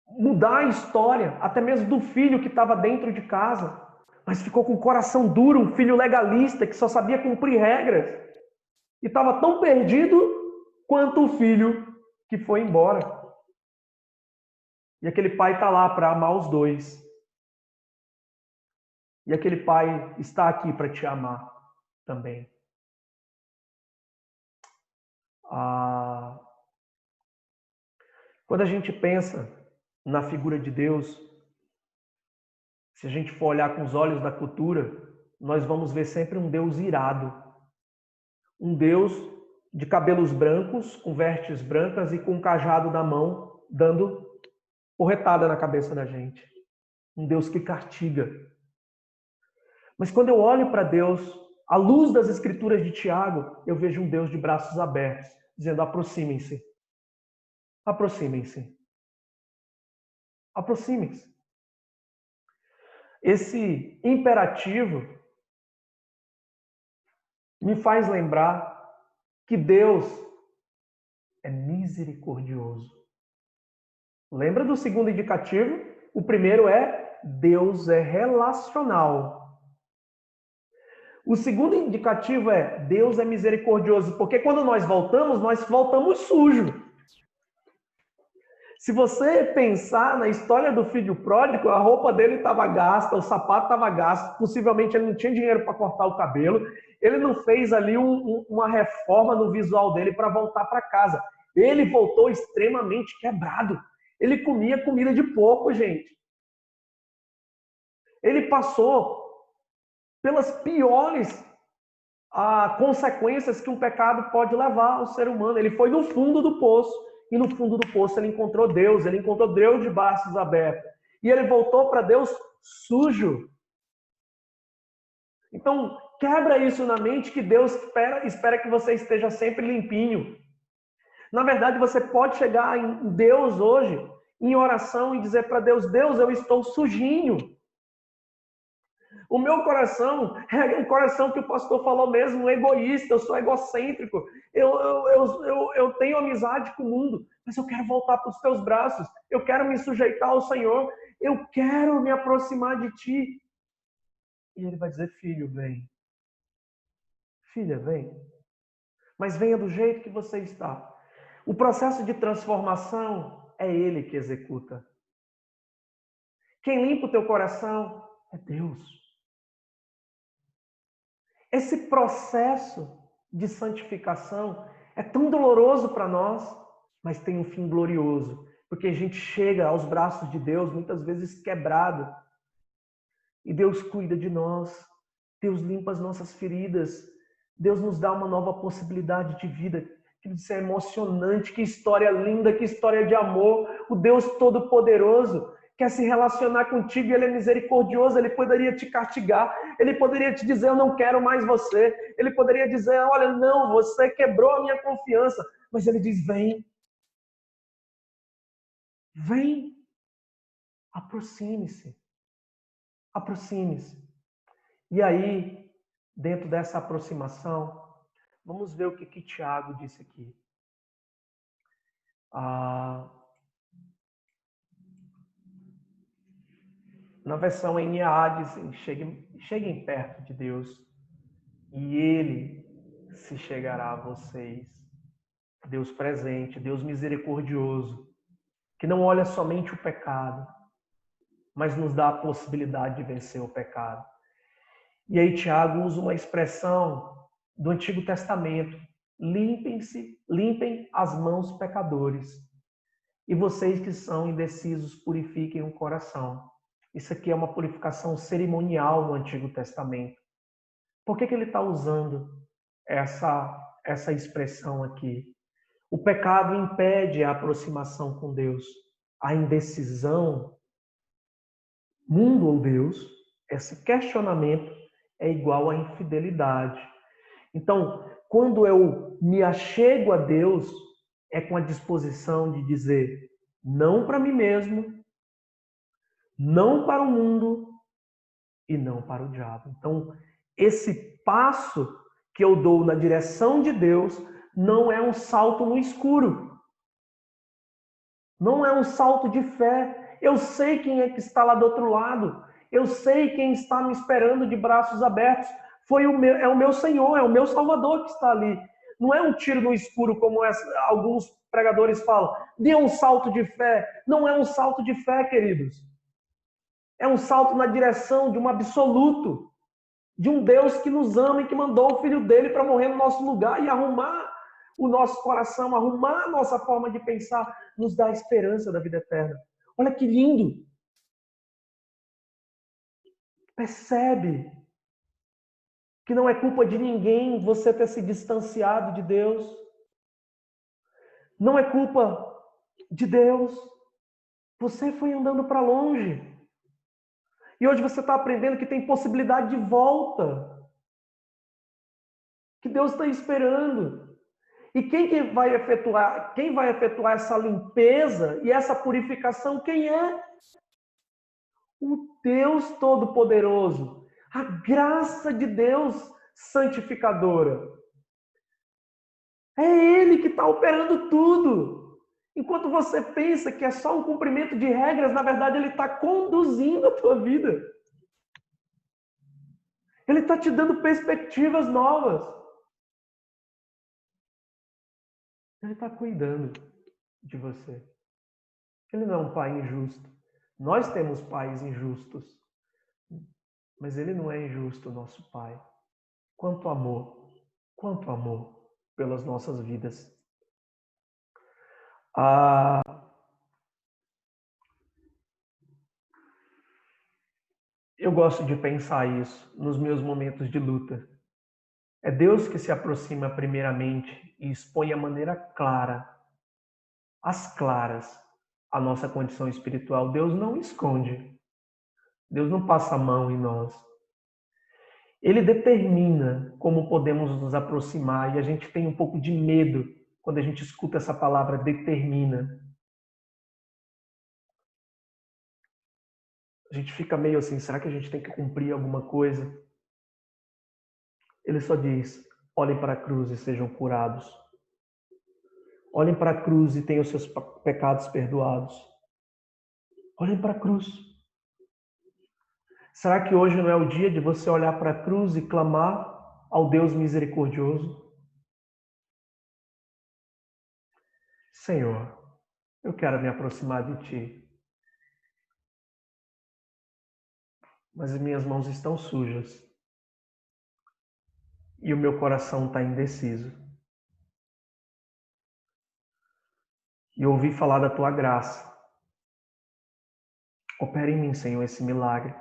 mudar a história, até mesmo do filho que estava dentro de casa, mas ficou com o coração duro, um filho legalista que só sabia cumprir regras e estava tão perdido quanto o filho que foi embora. E aquele pai está lá para amar os dois. E aquele pai está aqui para te amar também. Quando a gente pensa na figura de Deus, se a gente for olhar com os olhos da cultura, nós vamos ver sempre um Deus irado. Um Deus de cabelos brancos, com vestes brancas e com um cajado na mão, dando porretada na cabeça da gente. Um Deus que castiga. Mas quando eu olho para Deus, à luz das escrituras de Tiago, eu vejo um Deus de braços abertos, dizendo: aproximem-se. Aproximem-se. Aproximem-se. Esse imperativo me faz lembrar que Deus é misericordioso. Lembra do segundo indicativo? O primeiro é Deus é relacional. O segundo indicativo é Deus é misericordioso, porque quando nós voltamos sujos. Se você pensar na história do filho pródigo, a roupa dele estava gasta, o sapato estava gasto, possivelmente ele não tinha dinheiro para cortar o cabelo, ele não fez ali uma reforma no visual dele para voltar para casa. Ele voltou extremamente quebrado. Ele comia comida de porco, gente. Ele passou pelas piores consequências que um pecado pode levar ao ser humano. Ele foi no fundo do poço. e no fundo do poço ele encontrou Deus de braços abertos. E ele voltou para Deus sujo. Então, quebra isso na mente que Deus espera que você esteja sempre limpinho. Na verdade, você pode chegar em Deus hoje, em oração, e dizer para Deus, Deus, eu estou sujinho. O meu coração é um coração que o pastor falou mesmo, um egoísta, eu sou egocêntrico, eu tenho amizade com o mundo, mas eu quero voltar para os teus braços, eu quero me sujeitar ao Senhor, eu quero me aproximar de ti. E ele vai dizer, filho, vem. Filha, vem. Mas venha do jeito que você está. O processo de transformação é ele que executa. Quem limpa o teu coração é Deus. Esse processo de santificação é tão doloroso para nós, mas tem um fim glorioso, porque a gente chega aos braços de Deus muitas vezes quebrado, e Deus cuida de nós, Deus limpa as nossas feridas, Deus nos dá uma nova possibilidade de vida. Isso é emocionante, que história linda, que história de amor. O Deus Todo-Poderoso quer se relacionar contigo, Ele é misericordioso, Ele poderia te castigar, Ele poderia te dizer, eu não quero mais você, Ele poderia dizer, olha, não, você quebrou a minha confiança, mas Ele diz, vem, vem, aproxime-se, aproxime-se. E aí, dentro dessa aproximação, vamos ver o que Tiago disse aqui. Na versão NAA diz, cheguem perto de Deus e Ele se chegará a vocês. Deus presente, Deus misericordioso, que não olha somente o pecado, mas nos dá a possibilidade de vencer o pecado. E aí Tiago usa uma expressão do Antigo Testamento, limpem as mãos pecadores, e vocês que são indecisos purifiquem o coração. Isso aqui é uma purificação cerimonial no Antigo Testamento. Por que ele está usando essa expressão aqui? O pecado impede a aproximação com Deus. A indecisão, mundo ou Deus, esse questionamento é igual à infidelidade. Então, quando eu me achego a Deus, é com a disposição de dizer não para mim mesmo, não para o mundo e não para o diabo. Então, esse passo que eu dou na direção de Deus não é um salto no escuro. Não é um salto de fé. Eu sei quem é que está lá do outro lado. Eu sei quem está me esperando de braços abertos. É o meu Senhor, é o meu Salvador que está ali. Não é um tiro no escuro, como alguns pregadores falam. Dê um salto de fé. Não é um salto de fé, queridos. É um salto na direção de um absoluto, de um Deus que nos ama e que mandou o Filho dele para morrer no nosso lugar e arrumar o nosso coração, arrumar a nossa forma de pensar, nos dá a esperança da vida eterna. Olha que lindo! Percebe que não é culpa de ninguém você ter se distanciado de Deus. Não é culpa de Deus. Você foi andando para longe. E hoje você está aprendendo que tem possibilidade de volta. Que Deus está esperando. E quem vai efetuar essa limpeza e essa purificação, quem é? O Deus Todo-Poderoso. A graça de Deus santificadora. É Ele que está operando tudo. Enquanto você pensa que é só um cumprimento de regras, na verdade Ele está conduzindo a tua vida. Ele está te dando perspectivas novas. Ele está cuidando de você. Ele não é um pai injusto. Nós temos pais injustos. Mas Ele não é injusto, nosso Pai. Quanto amor pelas nossas vidas. Eu gosto de pensar isso nos meus momentos de luta. É Deus que se aproxima primeiramente e expõe a maneira clara às claras a nossa condição espiritual. Deus não esconde. Deus não passa a mão em nós. Ele determina como podemos nos aproximar e a gente tem um pouco de medo quando a gente escuta essa palavra determina. A gente fica meio assim, será que a gente tem que cumprir alguma coisa? Ele só diz, olhem para a cruz e sejam curados. Olhem para a cruz e tenham os seus pecados perdoados. Olhem para a cruz. Será que hoje não é o dia de você olhar para a cruz e clamar ao Deus misericordioso? Senhor, eu quero me aproximar de Ti, mas as minhas mãos estão sujas e o meu coração está indeciso. E eu ouvi falar da Tua graça. Opera em mim, Senhor, esse milagre.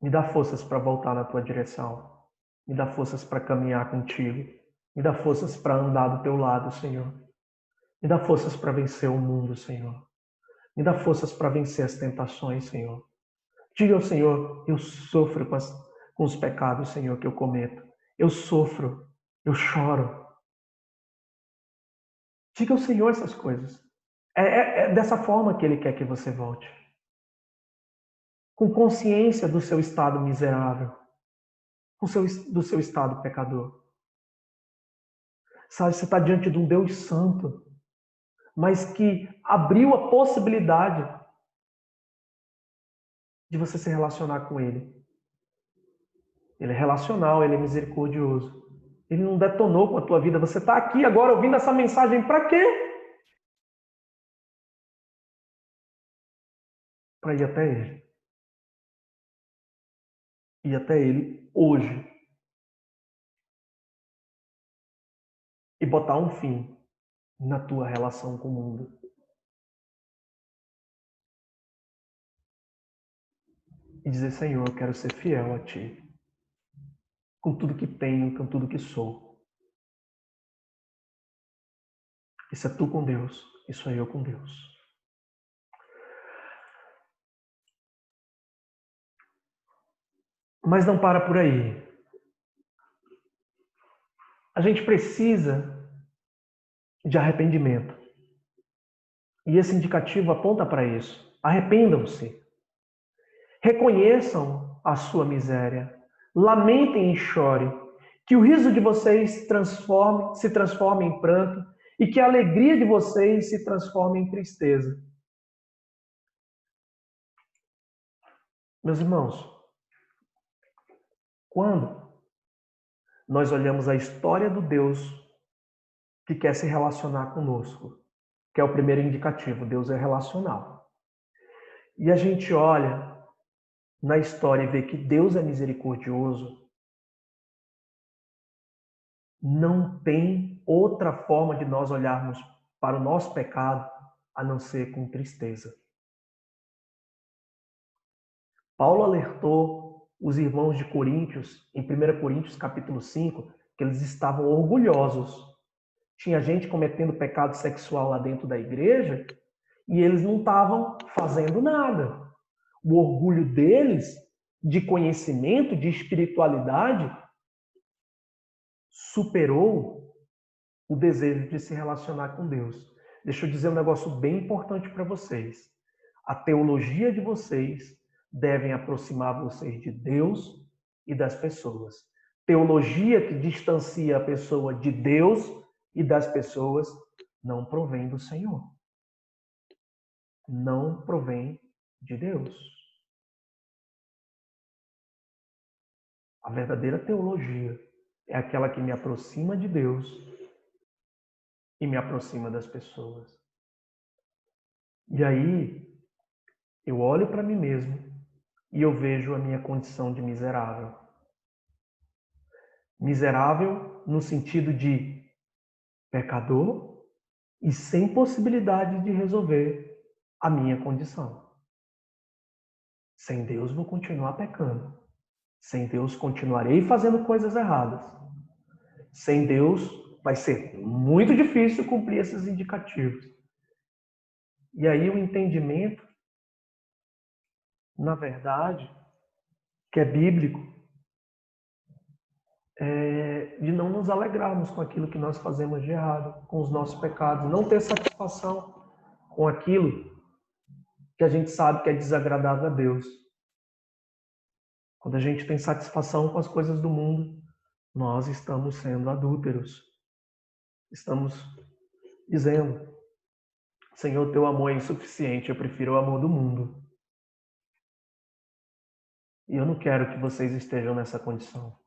Me dá forças para voltar na Tua direção. Me dá forças para caminhar contigo. Me dá forças para andar do Teu lado, Senhor. Me dá forças para vencer o mundo, Senhor. Me dá forças para vencer as tentações, Senhor. Diga ao Senhor, eu sofro com os pecados, Senhor, que eu cometo. Eu sofro, eu choro. Diga ao Senhor essas coisas. É dessa forma que Ele quer que você volte. Com consciência do seu estado miserável, do seu estado pecador. Sabe, você está diante de um Deus santo, mas que abriu a possibilidade de você se relacionar com Ele. Ele é relacional, Ele é misericordioso. Ele não detonou com a tua vida. Você está aqui agora ouvindo essa mensagem para quê? Para ir até Ele. Ir até Ele hoje. E botar um fim na tua relação com o mundo. E dizer, Senhor, eu quero ser fiel a Ti. Com tudo que tenho, com tudo que sou. Isso é tu com Deus, isso é eu com Deus. Mas não para por aí. A gente precisa de arrependimento. E esse indicativo aponta para isso. Arrependam-se. Reconheçam a sua miséria. Lamentem e chorem. Que o riso de vocês se transforme em pranto e que a alegria de vocês se transforme em tristeza. Meus irmãos, quando nós olhamos a história do Deus que quer se relacionar conosco, que é o primeiro indicativo, Deus é relacional. E a gente olha na história e vê que Deus é misericordioso, não tem outra forma de nós olharmos para o nosso pecado a não ser com tristeza. Paulo alertou os irmãos de Coríntios, em 1 Coríntios capítulo 5, que eles estavam orgulhosos. Tinha gente cometendo pecado sexual lá dentro da igreja e eles não estavam fazendo nada. O orgulho deles, de conhecimento, de espiritualidade, superou o desejo de se relacionar com Deus. Deixa eu dizer um negócio bem importante para vocês. A teologia de vocês deve aproximar vocês de Deus e das pessoas. Teologia que distancia a pessoa de Deus e das pessoas não provém do Senhor. Não provém de Deus. A verdadeira teologia é aquela que me aproxima de Deus e me aproxima das pessoas. E aí, eu olho para mim mesmo e eu vejo a minha condição de miserável. Miserável no sentido de pecador e sem possibilidade de resolver a minha condição. Sem Deus vou continuar pecando. Sem Deus continuarei fazendo coisas erradas. Sem Deus vai ser muito difícil cumprir esses indicativos. E aí o entendimento, na verdade, que é bíblico, é de não nos alegrarmos com aquilo que nós fazemos de errado, com os nossos pecados, não ter satisfação com aquilo que a gente sabe que é desagradável a Deus. Quando a gente tem satisfação com as coisas do mundo, nós estamos sendo adúlteros. Estamos dizendo: Senhor, teu amor é insuficiente, eu prefiro o amor do mundo. E eu não quero que vocês estejam nessa condição.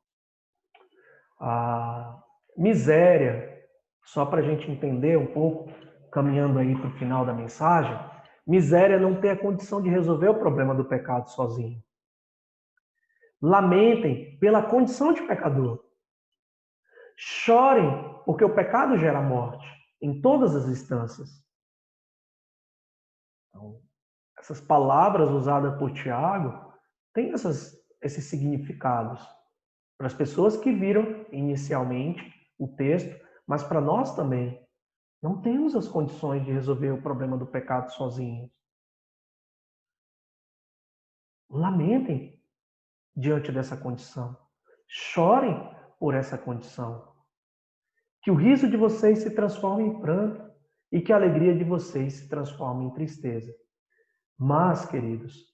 A miséria, só para a gente entender um pouco, caminhando aí para o final da mensagem, miséria não tem a condição de resolver o problema do pecado sozinho. Lamentem pela condição de pecador. Chorem, porque o pecado gera morte em todas as instâncias. Então, essas palavras usadas por Tiago têm esses significados para as pessoas que viram inicialmente o texto, mas para nós também. Não temos as condições de resolver o problema do pecado sozinhos. Lamentem diante dessa condição. Chorem por essa condição. Que o riso de vocês se transforme em pranto e que a alegria de vocês se transforme em tristeza. Mas, queridos,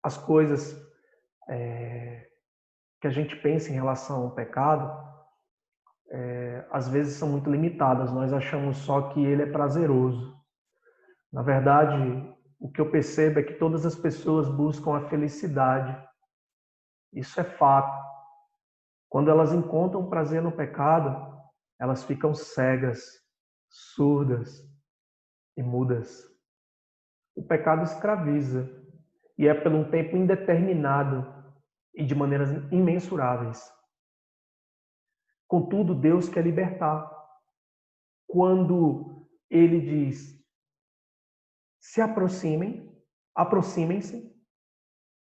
as coisas que a gente pensa em relação ao pecado, às vezes são muito limitadas. Nós achamos só que ele é prazeroso. Na verdade, o que eu percebo é que todas as pessoas buscam a felicidade. Isso é fato. Quando elas encontram prazer no pecado, elas ficam cegas, surdas e mudas. O pecado escraviza e é por um tempo indeterminado e de maneiras imensuráveis. Contudo, Deus quer libertar. Quando ele diz: se aproximem-se,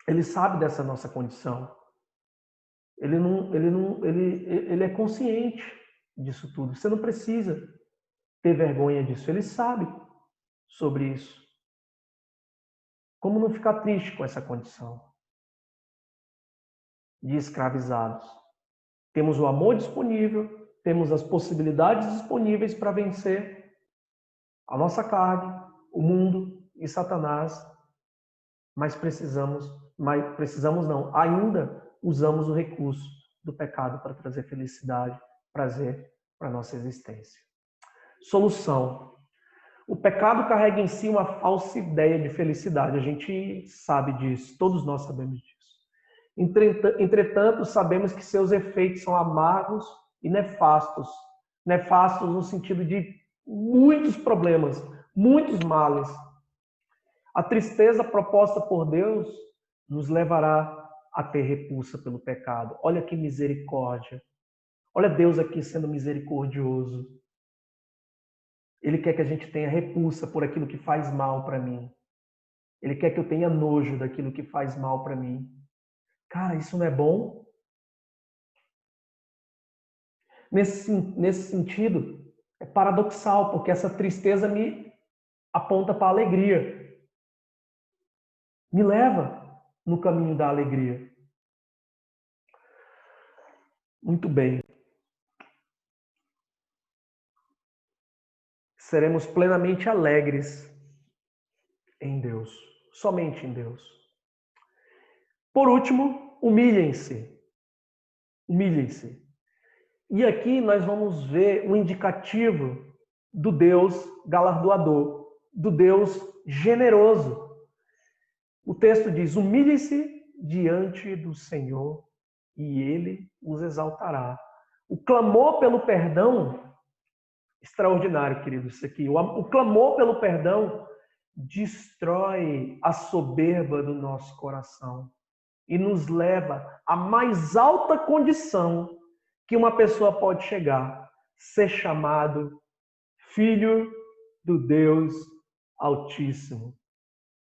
ele sabe dessa nossa condição. Ele é consciente disso tudo. Você não precisa ter vergonha disso. Ele sabe sobre isso. Como não ficar triste com essa condição de escravizados? Temos o amor disponível, temos as possibilidades disponíveis para vencer a nossa carne, o mundo e Satanás, mas precisamos não, ainda usamos o recurso do pecado para trazer felicidade, prazer para a nossa existência. Solução. O pecado carrega em si uma falsa ideia de felicidade. A gente sabe disso, todos nós sabemos disso. Entretanto, sabemos que seus efeitos são amargos e nefastos. Nefastos no sentido de muitos problemas, muitos males. A tristeza proposta por Deus nos levará a ter repulsa pelo pecado. Olha que misericórdia. Olha Deus aqui sendo misericordioso. Ele quer que a gente tenha repulsa por aquilo que faz mal para mim. Ele quer que eu tenha nojo daquilo que faz mal para mim. Cara, isso não é bom? Nesse sentido, é paradoxal, porque essa tristeza me aponta para a alegria. Me leva no caminho da alegria. Muito bem. Seremos plenamente alegres em Deus, somente em Deus. Por último, humilhem-se. Humilhem-se. E aqui nós vamos ver um indicativo do Deus galardoador, do Deus generoso. O texto diz: humilhem-se diante do Senhor e Ele os exaltará. O clamor pelo perdão, extraordinário, queridos, isso aqui. O clamor pelo perdão destrói a soberba do nosso coração e nos leva à mais alta condição que uma pessoa pode chegar, ser chamado filho do Deus Altíssimo.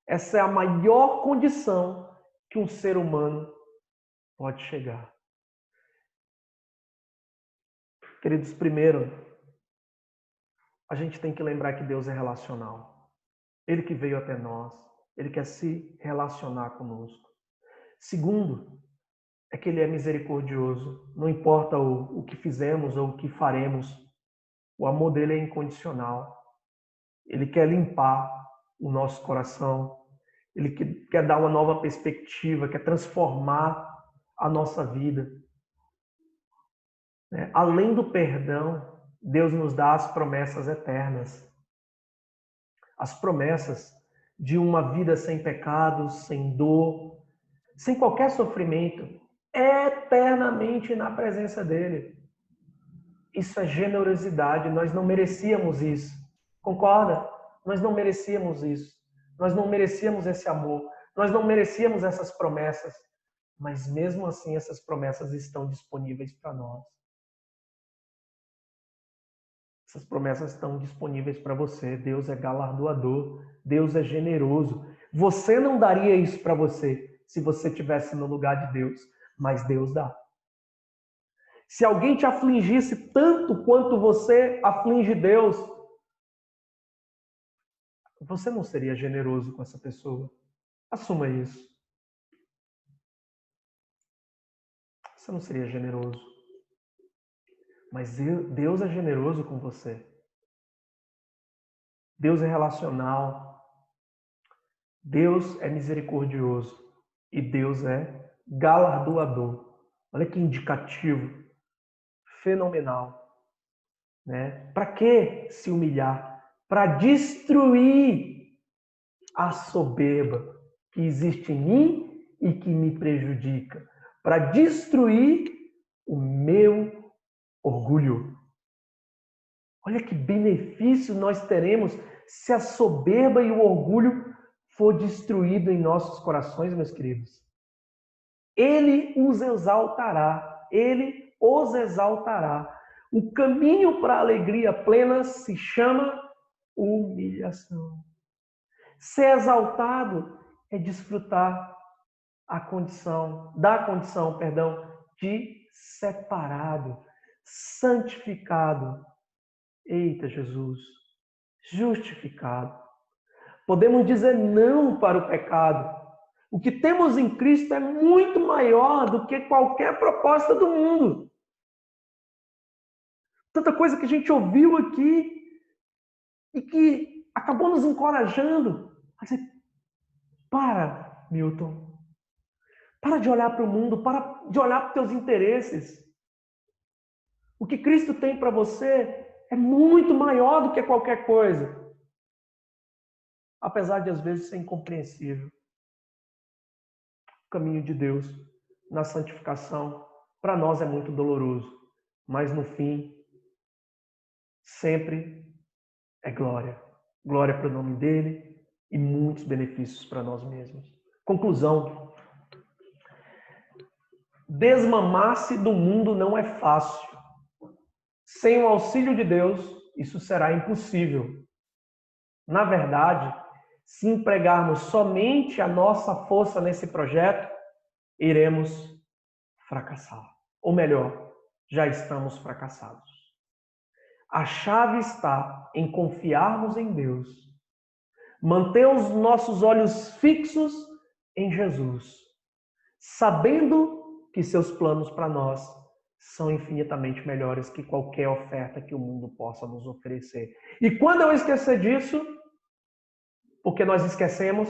Essa é a maior condição que um ser humano pode chegar. Queridos, primeiro, a gente tem que lembrar que Deus é relacional. Ele que veio até nós, ele quer se relacionar conosco. Segundo, é que ele é misericordioso. Não importa o que fizemos ou o que faremos, o amor dele é incondicional. Ele quer limpar o nosso coração, ele quer dar uma nova perspectiva, quer transformar a nossa vida. Além do perdão, Deus nos dá as promessas eternas. As promessas de uma vida sem pecados, sem dor, sem qualquer sofrimento, eternamente na presença dele. Isso é generosidade, nós não merecíamos isso. Concorda? Nós não merecíamos isso. Nós não merecíamos esse amor. Nós não merecíamos essas promessas. Mas mesmo assim, essas promessas estão disponíveis para nós. Essas promessas estão disponíveis para você. Deus é galardoador. Deus é generoso. Você não daria isso para você se você estivesse no lugar de Deus. Mas Deus dá. Se alguém te afligisse tanto quanto você aflige Deus, você não seria generoso com essa pessoa. Assuma isso. Você não seria generoso. Mas Deus é generoso com você. Deus é relacional. Deus é misericordioso. E Deus é galardoador. Olha que indicativo. Fenomenal. Né? Para que se humilhar? Para destruir a soberba que existe em mim e que me prejudica. Para destruir o meu orgulho. Olha que benefício nós teremos se a soberba e o orgulho for destruído em nossos corações, meus queridos. Ele os exaltará. Ele os exaltará. O caminho para a alegria plena se chama humilhação. Ser exaltado é desfrutar da condição, de separado, santificado. Eita, Jesus, justificado. Podemos dizer não para o pecado. O que temos em Cristo é muito maior do que qualquer proposta do mundo. Tanta coisa que a gente ouviu aqui e que acabou nos encorajando. Para, Milton. Para de olhar para o mundo, para de olhar para os teus interesses. O que Cristo tem para você é muito maior do que qualquer coisa. Apesar de às vezes ser incompreensível. O caminho de Deus na santificação, para nós é muito doloroso. Mas no fim, sempre é glória. Glória para o nome dele e muitos benefícios para nós mesmos. Conclusão. Desmamar-se do mundo não é fácil. Sem o auxílio de Deus, isso será impossível. Na verdade, se empregarmos somente a nossa força nesse projeto, iremos fracassar. Ou melhor, já estamos fracassados. A chave está em confiarmos em Deus. Manter os nossos olhos fixos em Jesus, sabendo que seus planos para nós são infinitamente melhores que qualquer oferta que o mundo possa nos oferecer. E quando eu esquecer disso, porque nós esquecemos,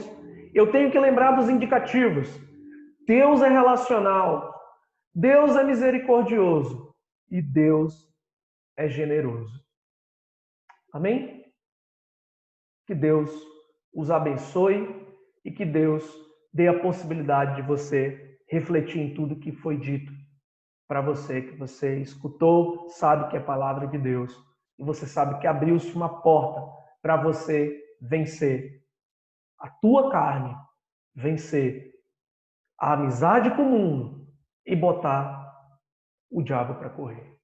eu tenho que lembrar dos indicativos. Deus é relacional, Deus é misericordioso e Deus é generoso. Amém? Que Deus os abençoe e que Deus dê a possibilidade de você refletir em tudo que foi dito para você, que você escutou, sabe que é palavra de Deus. E você sabe que abriu-se uma porta para você vencer a tua carne, vencer a amizade com o mundo e botar o diabo para correr.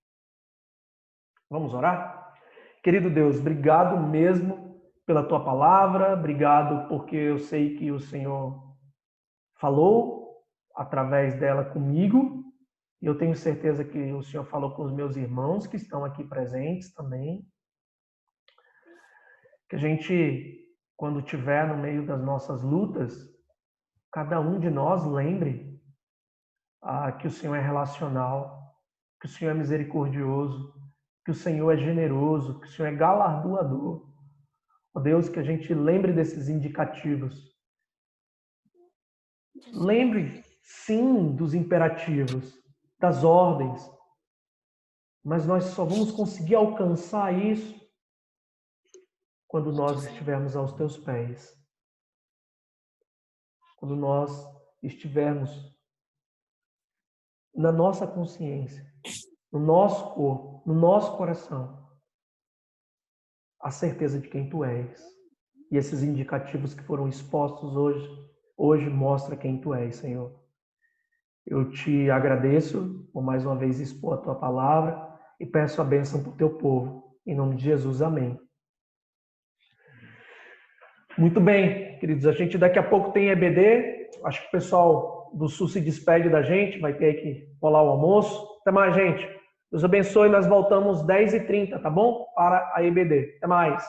Vamos orar? Querido Deus, obrigado mesmo pela tua palavra, obrigado porque eu sei que o Senhor falou através dela comigo. E eu tenho certeza que o Senhor falou com os meus irmãos que estão aqui presentes também. Que a gente, quando estiver no meio das nossas lutas, cada um de nós lembre que o Senhor é relacional, que o Senhor é misericordioso, que o Senhor é generoso, que o Senhor é galardoador. Ó Deus, que a gente lembre desses indicativos. Lembre, sim, dos imperativos, das ordens, mas nós só vamos conseguir alcançar isso quando nós estivermos aos teus pés. Quando nós estivermos na nossa consciência, no nosso corpo, no nosso coração, a certeza de quem tu és. E esses indicativos que foram expostos hoje mostra quem tu és, Senhor. Eu te agradeço por mais uma vez expor a tua palavra e peço a bênção para o teu povo. Em nome de Jesus, amém. Muito bem, queridos. A gente daqui a pouco tem EBD. Acho que o pessoal do Sul se despede da gente. Vai ter que rolar o almoço. Até mais, gente. Deus abençoe. Nós voltamos 10h30, tá bom? Para a EBD. Até mais.